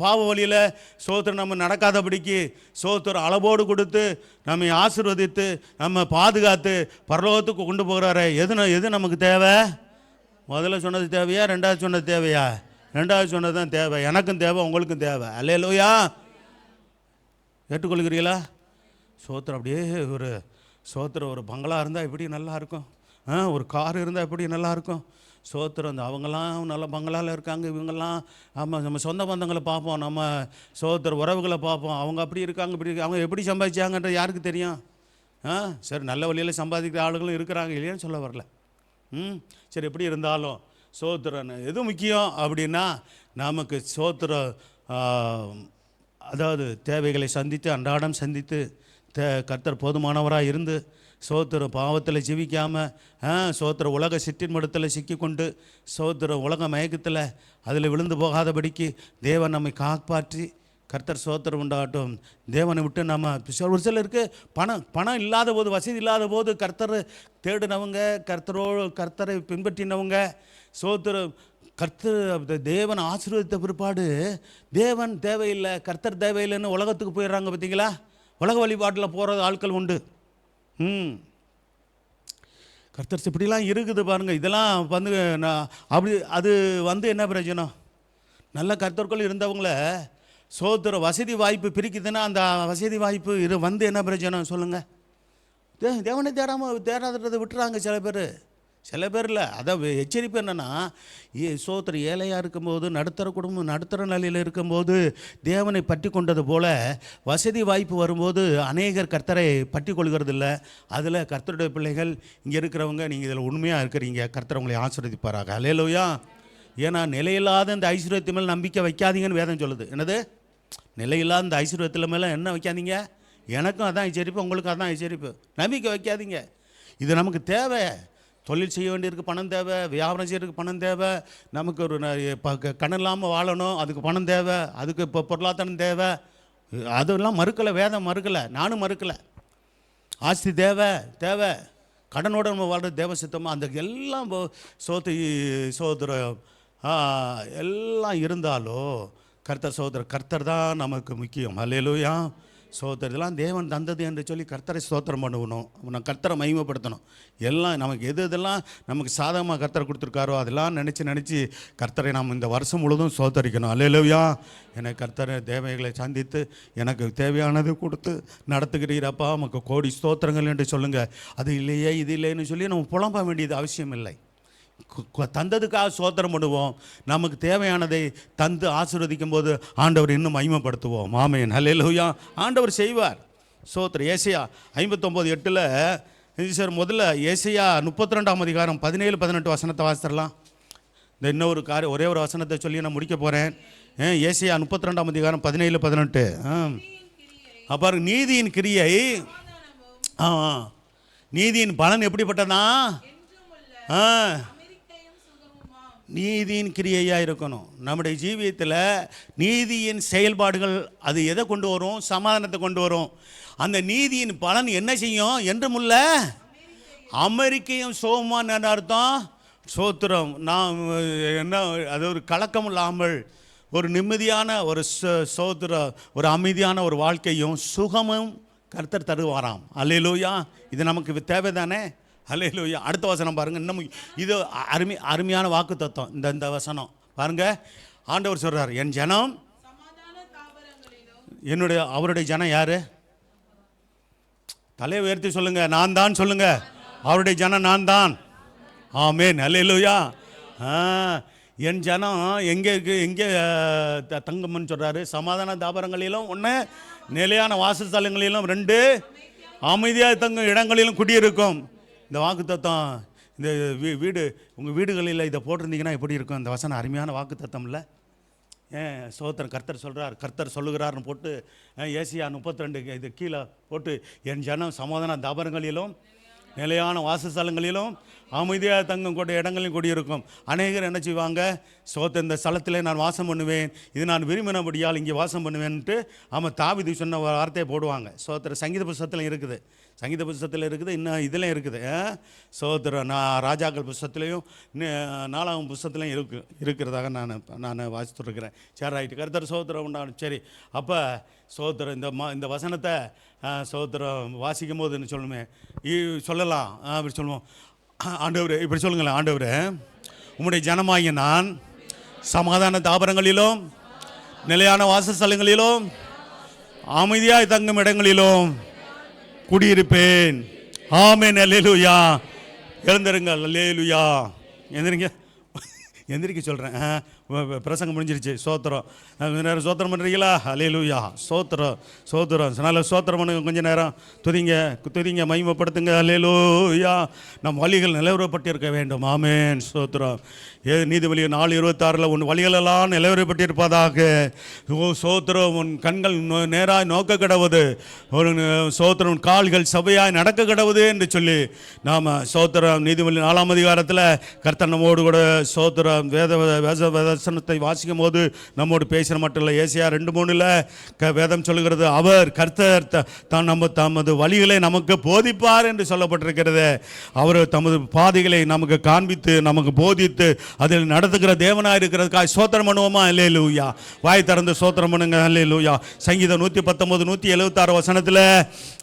பாவ வழியில் சோத்திரம் நம்ம நடக்காதபடிக்கு சோத்திரம் அளவோடு கொடுத்து நம்மை ஆசீர்வதித்து நம்ம பாதுகாத்து பரலோகத்துக்கு கொண்டு போகிறாரே. எது நமக்கு தேவை? முதல்ல சொன்னது தேவையா, ரெண்டாவது சொன்னது தேவையா? ரெண்டாவது சொன்னது தான் தேவை. எனக்கும் தேவை, உங்களுக்கும் தேவை. அல்லேலூயா. ஏற்றுக்கொள்கிறீங்களா? சோத்திரம். அப்படியே ஒரு சோத்திரம், ஒரு பங்களா இருந்தால் எப்படி நல்லா இருக்கும், ஒரு கார் இருந்தால் எப்படி நல்லா இருக்கும். சோத்திரம். அந்த அவங்கெல்லாம் நல்ல பங்களாவில் இருக்காங்க, இவங்கெல்லாம் ஆமாம் நம்ம சொந்த பந்தங்களை பார்ப்போம், நம்ம சோத்திர உறவுகளை பார்ப்போம், அவங்க அப்படி இருக்காங்க இப்படி இருக்காங்க. அவங்க எப்படி சம்பாதிச்சாங்கன்ற யாருக்கு தெரியும்? சரி, நல்ல வழியில் சம்பாதிக்கிற ஆளுகளும் இருக்கிறாங்க, இல்லையான்னு சொல்ல வரல. சரி, எப்படி இருந்தாலும் சோத்திரம் எது முக்கியம் அப்படின்னா, நமக்கு சோத்திரம் அதாவது தேவைகளை சந்தித்து அன்றாடம் சந்தித்து கர்த்தர் போதுமானவராக இருந்து சோத்திர பாவத்தில் ஜீவிக்காமல் சோத்திர உலக சிற்றின்மடத்தில் சிக்கிக்கொண்டு சோத்திர உலக மயக்கத்தில் அதில் விழுந்து போகாதபடிக்கு தேவன் நம்மை காப்பாற்றி கர்த்தர் சோத்திரம் உண்டாகட்டும். தேவனை விட்டு நம்ம ஒரு சிலருக்கு பணம் இல்லாத போது, வசதி இல்லாத போது கர்த்தர் தேடினவங்க, கர்த்தரை பின்பற்றினவங்க சோத்திரம் தேவன் ஆசீர்வதித்த பிற்பாடு தேவன் தேவையில்லை, கர்த்தர் தேவையில்லைன்னு உலகத்துக்கு போயிடுறாங்க. பார்த்தீங்களா? உலக வழிபாட்டில் போகிற ஆட்கள் உண்டு. கர்த்தர் இப்படிலாம் இருக்குது பாருங்கள். இதெல்லாம் வந்து அப்படி அது என்ன பிரயோஜனம்? நல்ல கர்த்தர்கள் இருந்தவங்கள சோத்திர வசதி வாய்ப்பு பிரிக்குதுன்னா அந்த வசதி வாய்ப்பு என்ன பிரயோஜனம் சொல்லுங்கள்? தேவனை தேடாததை விட்டுறாங்க சில பேர் இல்லை. அதான் எச்சரிப்பு என்னென்னா, சோத்திர ஏழையாக இருக்கும்போது, நடுத்தர குடும்பம் நடுத்தர நிலையில் இருக்கும்போது தேவனை பற்றி கொண்டது போல் வசதி வாய்ப்பு வரும்போது அநேகர் கர்த்தரை பற்றி கொள்கிறது இல்லை. அதில் கர்த்தருடைய பிள்ளைகள் இங்கே இருக்கிறவங்க, நீங்கள் இதில் உண்மையாக இருக்கிறீங்க, கர்த்தர் உங்களை ஆசீர்வதிப்பாராக. அல்லேலூயா. ஏன்னா நிலையில்லாத இந்த ஐஸ்வர்யத்து மேலே நம்பிக்கை வைக்காதீங்கன்னு வேதம் சொல்லுது. என்னது? நிலையில்லாத இந்த ஐஸ்வர்யத்தில் மேலே என்ன வைக்காதீங்க? எனக்கும் அதான் எச்சரிப்பு, உங்களுக்கும் அதான் எச்சரிப்பு. நம்பிக்கை வைக்காதீங்க. இது நமக்கு தேவை. தொழில் செய்ய வேண்டியிருக்கு, பணம் தேவை. வியாபாரம் செய்யறதுக்கு பணம் தேவை. நமக்கு ஒரு கடன் இல்லாமல் வாழணும், அதுக்கு பணம் தேவை. அதுக்கு இப்போ பொருளாதாரம் தேவை. அதெல்லாம் மறுக்கலை, வேதம் மறுக்கலை, நானும் மறுக்கலை. ஆஸ்தி தேவை. கடனோட நம்ம வாழ்கிற தேவ சித்தமாக அந்த எல்லாம் சோதரம் எல்லாம் இருந்தாலும் கர்த்தர் தான் நமக்கு முக்கியம். அல்லேலூயா. சோத்திரம் இதெல்லாம் தேவன் தந்தது என்று சொல்லி கர்த்தரை ஸ்தோத்திரம் பண்ணணும். நம்ம கர்த்தரை மகிமைப்படுத்தணும். எல்லாம் நமக்கு எதெல்லாம் நமக்கு சாதகமாக கர்த்தரை கொடுத்துருக்காரோ அதெல்லாம் நினச்சி கர்த்தரை நாம் இந்த வருஷம் முழுதும் சோத்தரிக்கணும். அல்லேலூயா. எனக்கு கர்த்தரை தேவைகளை சந்தித்து எனக்கு தேவையானது கொடுத்து நடத்துகிறீரப்பா, நமக்கு கோடி ஸ்தோத்திரங்கள் என்று சொல்லுங்கள். அது இல்லையே இது இல்லைன்னு சொல்லி நம்ம புலம்ப வேண்டியது அவசியம் இல்லை. தந்ததுக்காக சோத்திரம் பண்ணுவோம். நமக்கு தேவையானதை தந்து ஆசீர்வதிக்கும் போது ஆண்டவர் இன்னும் மகிமைப்படுத்துவோம். ஆமென். அல்லேலூயா. ஆண்டவர் செய்வார். சோத்திரம். ஏசாயா 59:8 சார் முதல்ல ஏசாயா 32ஆம் அதிகாரம் 17-18 வசனத்தை வாசித்தரலாம். இந்த இன்னொரு ஒரே ஒரு வசனத்தை சொல்லி நான் முடிக்க போகிறேன். ஏசாயா 32ஆம் அதிகாரம் 17-18. அப்பாரு, நீதியின் கிரியை, நீதியின் பலன் எப்படிப்பட்டதா? நீதியின் கிரியையாக இருக்கணும். நம்முடைய ஜீவியத்தில் நீதியின் செயல்பாடுகள் அது எதை கொண்டு வரும்? சமாதானத்தை கொண்டு வரும். அந்த நீதியின் பலன் என்ன செய்யும்? என்றுமுள்ள அமெரிக்கையும் சோகமான என்ன அர்த்தம்? சோத்திரம். நாம் என்ன, அது ஒரு கலக்கம் இல்லாமல் ஒரு நிம்மதியான ஒரு சோத்திரம், ஒரு அமைதியான ஒரு வாழ்க்கையும் சுகமும் கர்த்தர் தருவாராம். அல்லேலூயா. இது நமக்கு தேவை தானே? அல்லேலூயா. அடுத்த வசனம் பாருங்கள். இன்னும் இது அருமையான வாக்கு தத்துவம். இந்த வசனம் பாருங்கள். ஆண்டவர் சொல்கிறார், என் ஜனம் அவருடைய ஜனம் யார்? தலையை உயர்த்தி சொல்லுங்கள், நான் தான் சொல்லுங்கள். அவருடைய ஜனம் நான் தான். ஆமென். அல்லேலூயா. என் ஜனம் எங்கே தங்கம்னு சொல்கிறாரு? சமாதான தாபரங்களிலும் 1, நிலையான வாசஸ்தலங்களிலும் 2, அமைதியாக தங்கும் இடங்களிலும் குடியிருக்கும். இந்த வாக்கு தத்துவம், இந்த வீடு, உங்கள் வீடுகளில் இதை போட்டிருந்தீங்கன்னா எப்படி இருக்கும்? இந்த வசனம் அருமையான வாக்கு தத்துவம் இல்லை? சோத்திரம். கர்த்தர் சொல்லுகிறார்னு போட்டு ஏசாயா 32 இது கீழே போட்டு, என் ஜனம் சமாதான தாபரங்களிலும் நிலையான வாசஸ்தலங்களிலும் அமைதியாக தங்கும் கூடிய இடங்களிலும் குடியிருக்கும். அநேகர் என்ன செய்வாங்க? இந்த ஸ்தலத்தில் நான் வாசம் பண்ணுவேன், இது நான் விரும்பினபடியால் இங்கே வாசம் பண்ணுவேன்ட்டு தாவீது சொன்ன வார்த்தையை போடுவாங்க. சங்கீத புஸ்தகத்தில் இருக்குது, இன்னும் இதில் இருக்குது. ராஜாக்கள் புஸ்தகத்துலேயும் 4ஆம் புஸ்தகத்துலையும் இருக்கிறதாக நான் வாசித்துருக்கிறேன். சரி, ரைட்டு. கர்த்தர் சோத்திரம் உண்டாகும். சரி, அப்போ சோத்திரம் இந்த வசனத்தை சோத்திரம் வாசிக்கும் போது சொல்லலாம். அப்படி சொல்லுவோம், ஆண்டவர் இப்படி சொல்லுங்களேன், ஆண்டவர் உம்முடைய ஜனமாகிய நான் சமாதான தாபரங்களிலும் நிலையான வாசஸ்தலங்களிலும் அமைதியாய் தங்கும் இடங்களிலும் குடியிருப்பேன். ஆமென். அல்லேலூயா. எழுந்திருங்கள். அல்லேலூயா. எந்திரிங்க. எந்திரிக்க சொல்கிறேன். பிரசங்கம் முடிஞ்சிருச்சு. சோத்திரம். நேரம் சோத்திரம் பண்ணுறீங்களா? அல்லேலூயா. சோத்திரம் சோத்திரம். நல்ல சோத்திரம் பண்ணுங்க. கொஞ்சம் நேரம் துதிங்க மகிமைப்படுத்துங்க. அல்லேலூயா. நம் வழிகள் நிலவரப்பட்டிருக்க வேண்டும். ஆமென். சோத்திரம். நீதிபதி 4:26 உன் வழிகளெல்லாம் நிலவரப்பட்டிருப்பதாக. சோத்திரம். உன் கண்கள் நேராக நோக்க கிடவது, ஒரு சோத்திரம் உன் கால்கள் சபையாய் நடக்க கிடவுது என்று சொல்லி நாம் சோத்திரம். நீதிபதி 4ஆம் அதிகாரத்தில் கர்த்தர் நம்மோடு கூட சோத்திரம் வேதவசனத்தை வாசிக்கும் போது நம்மோடு பேசுகிற மட்டும் இல்லை. ஏசாயா 2:3 வேதம் சொல்லுகிறது, அவர் கர்த்தர் தமது வழிகளை நமக்கு போதிப்பார் என்று சொல்லப்பட்டிருக்கிறது. அவர் தமது பாதைகளை நமக்கு காண்பித்து நமக்கு போதித்து அதில் நடத்துகிற தேவனாக இருக்கிறதுக்காக சோத்திரம் பண்ணுவோமா? அல்லேலூயா. வாய் திறந்து சோத்திரம் பண்ணுங்க. அல்லேலூயா. சங்கீதம் 119 176 வசனத்தில்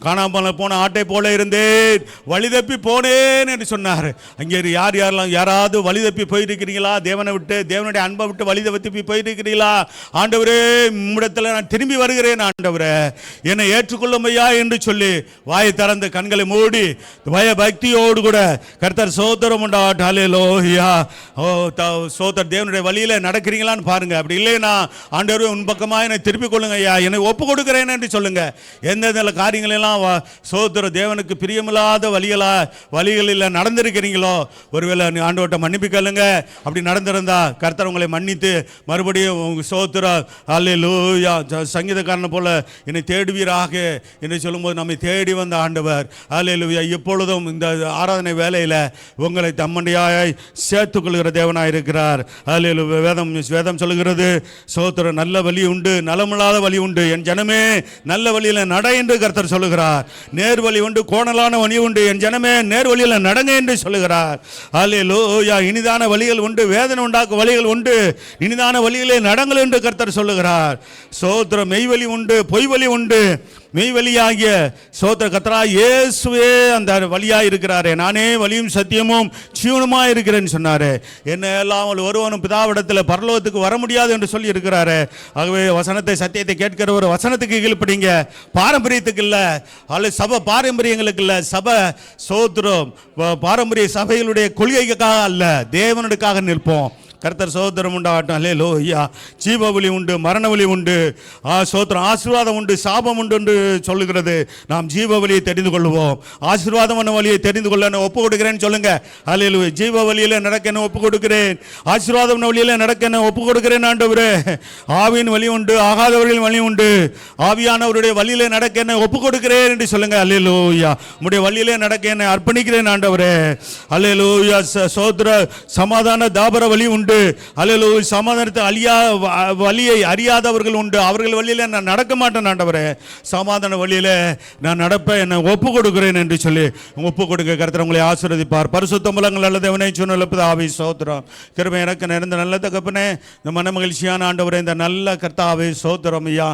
காணாமல் போன ஆட்டை போல இருந்தேன், வழி தப்பி போனேன் என்று சொன்னார். அங்கே யாராவது வழி தப்பி போயிருக்கிறீங்களா? தேவனை விட்டு, தேவனுடைய அன்பை விட்டு வழி தப்பி போயிருக்கிறீங்களா? ஆண்டவரே, உம்மிடத்தில் நான் திரும்பி வருகிறேன். ஆண்டவரே, என்னை ஏற்றுக்கொள்ளுமையா என்று சொல்லி வாயை திறந்து கண்களை மூடி பய பக்தியோடு கூட கர்த்தர் சோத்திரம் உண்டாகட்டும். அல்லேலூயா. சோதர் தேவனுடைய வழியில் நடக்கிறீங்களான்னு பாருங்க. அப்படி இல்லைன்னா ஆண்டவரே உன் பக்கமாக என்னை திருப்பிக் கொள்ளுங்க ஐயா, என்னை ஒப்பு கொடுக்கிறேன் என்று சொல்லுங்க. எந்தெந்த காரியங்களெல்லாம் சோதர தேவனுக்கு பிரியமில்லாத வழிகளில் நடந்திருக்கிறீங்களோ, ஒருவேளை ஆண்டவர்கிட்ட மன்னிப்பு கேளுங்க. அப்படி நடந்திருந்தா கர்த்தர் உங்களை மன்னித்து மறுபடியும் சோத்திர அல்லேலூயா சங்கீதக்காரனை போல என்னை தேடுவீராக என்று சொல்லும்போது நம்மை தேடி வந்த ஆண்டவர் அல்லேலூயா இப்பொழுதும் இந்த ஆராதனை வேலையில் உங்களை தம்மண்டியாய் சேர்த்துக்கொள்கிற தேவனாக இருக்கிறார். அல்லேலூயா. வேதம் சொல்லுகிறது, சோத்திர நல்ல வழி உண்டு, நலமில்லாத வழி உண்டு, என் ஜனமே நல்ல வழியில் நட என்று கர்த்தர் சொல்லுகிறார். நேர் வழி உண்டு, கோணலான வழி உண்டு, என் ஜனமே நேர் வழியில் நடங்க என்று சொல்லுகிறார். அல்லேலூயா. இனிதான வழிகள் உண்டு, வேதனை உண்டாக்கும் வழிகள் உண்டு, இனிதான வழிகளே நடங்கள் என்று கர்த்தர் சொல்லுகிறார். சோத்திர மெய்வழி உண்டு, பொய் வழி உண்டு, மெய்வழியாகிய சோத்திர கர்த்தரா இயேசுவே அந்த வழியாக இருக்கிறாரே, நானே வழியும் சத்தியமும் ஜீவனுமாக இருக்கிறேன்னு சொன்னாரே. என்ன எல்லாம் ஒருவனும் பிதாவிடத்தில் பரலோகத்துக்கு வர முடியாது என்று சொல்லி இருக்கிறாரு. ஆகவே வசனத்தை சத்தியத்தை கேட்கிற ஒரு வசனத்துக்கு கீழ்ப்படிங்க. பாரம்பரியத்துக்கு இல்லை, அல்லது சபை பாரம்பரியங்களுக்கு இல்லை, சபை சோத்திரம் பாரம்பரிய சபைகளுடைய கொள்கைக்காக அல்ல, தேவனுக்காக நிற்போம். கர்த்தர் சோதரம் உண்டாகட்டும். அல்லேலூயா. ஜீவ வழி உண்டு, மரண வழி உண்டு, சோத்திரம் ஆசீர்வாதம் உண்டு, சாபம் உண்டு என்று சொல்லுகிறது. நாம் ஜீவ வழியை தெரிந்து கொள்வோம். ஆசீர்வாதமான வழியை தெரிந்து கொள்ள ஒப்பு கொடுக்கிறேன்னு சொல்லுங்க. அல்லேலூயா. ஜீவ வழியில் நடக்க என்ன ஒப்பு கொடுக்கிறேன், ஆசீர்வாதம் வழியில் நடக்க என்ன ஒப்பு கொடுக்கிறேன். ஆண்டவரே, ஆவியின் வழி உண்டு, ஆகாதவர்களின் வழி உண்டு, ஆவியானவருடைய வழியிலே நடக்க என்ன ஒப்பு கொடுக்கிறேன் என்று சொல்லுங்க. அல்லேலூயா. உம்முடைய வழியிலே நடக்க என்ன அர்ப்பணிக்கிறேன் ஆண்டவரே. அல்லேலூயா. சோத்திர சமாதான தாபர வழி உண்டு. அல்லேலூயா. சமாதானத்தை வழியை அறியாதவர்கள் உண்டு, அவர்கள் வழியில நான் நடக்க மாட்டேன் ஆண்டவரே. சமாதான வழியில நான் நடப்பேன், என்னை ஒப்பு கொடுக்கிறேன் என்று சொல்லி ஒப்பு கொடுக்க கர்த்தர் உங்களை ஆசீர்வதிப்பார். பரிசுத்த மூலங்கள் நல்ல தேவனை சொன்னது ஆவி சோத்திரம். கிருபை எனக்கு நிறைந்த நல்ல தகப்பனே, இந்த மன மகிழ்ச்சியான ஆண்டவரே, இந்த நல்ல கர்த்தாவே சோத்திரம் ஐயா.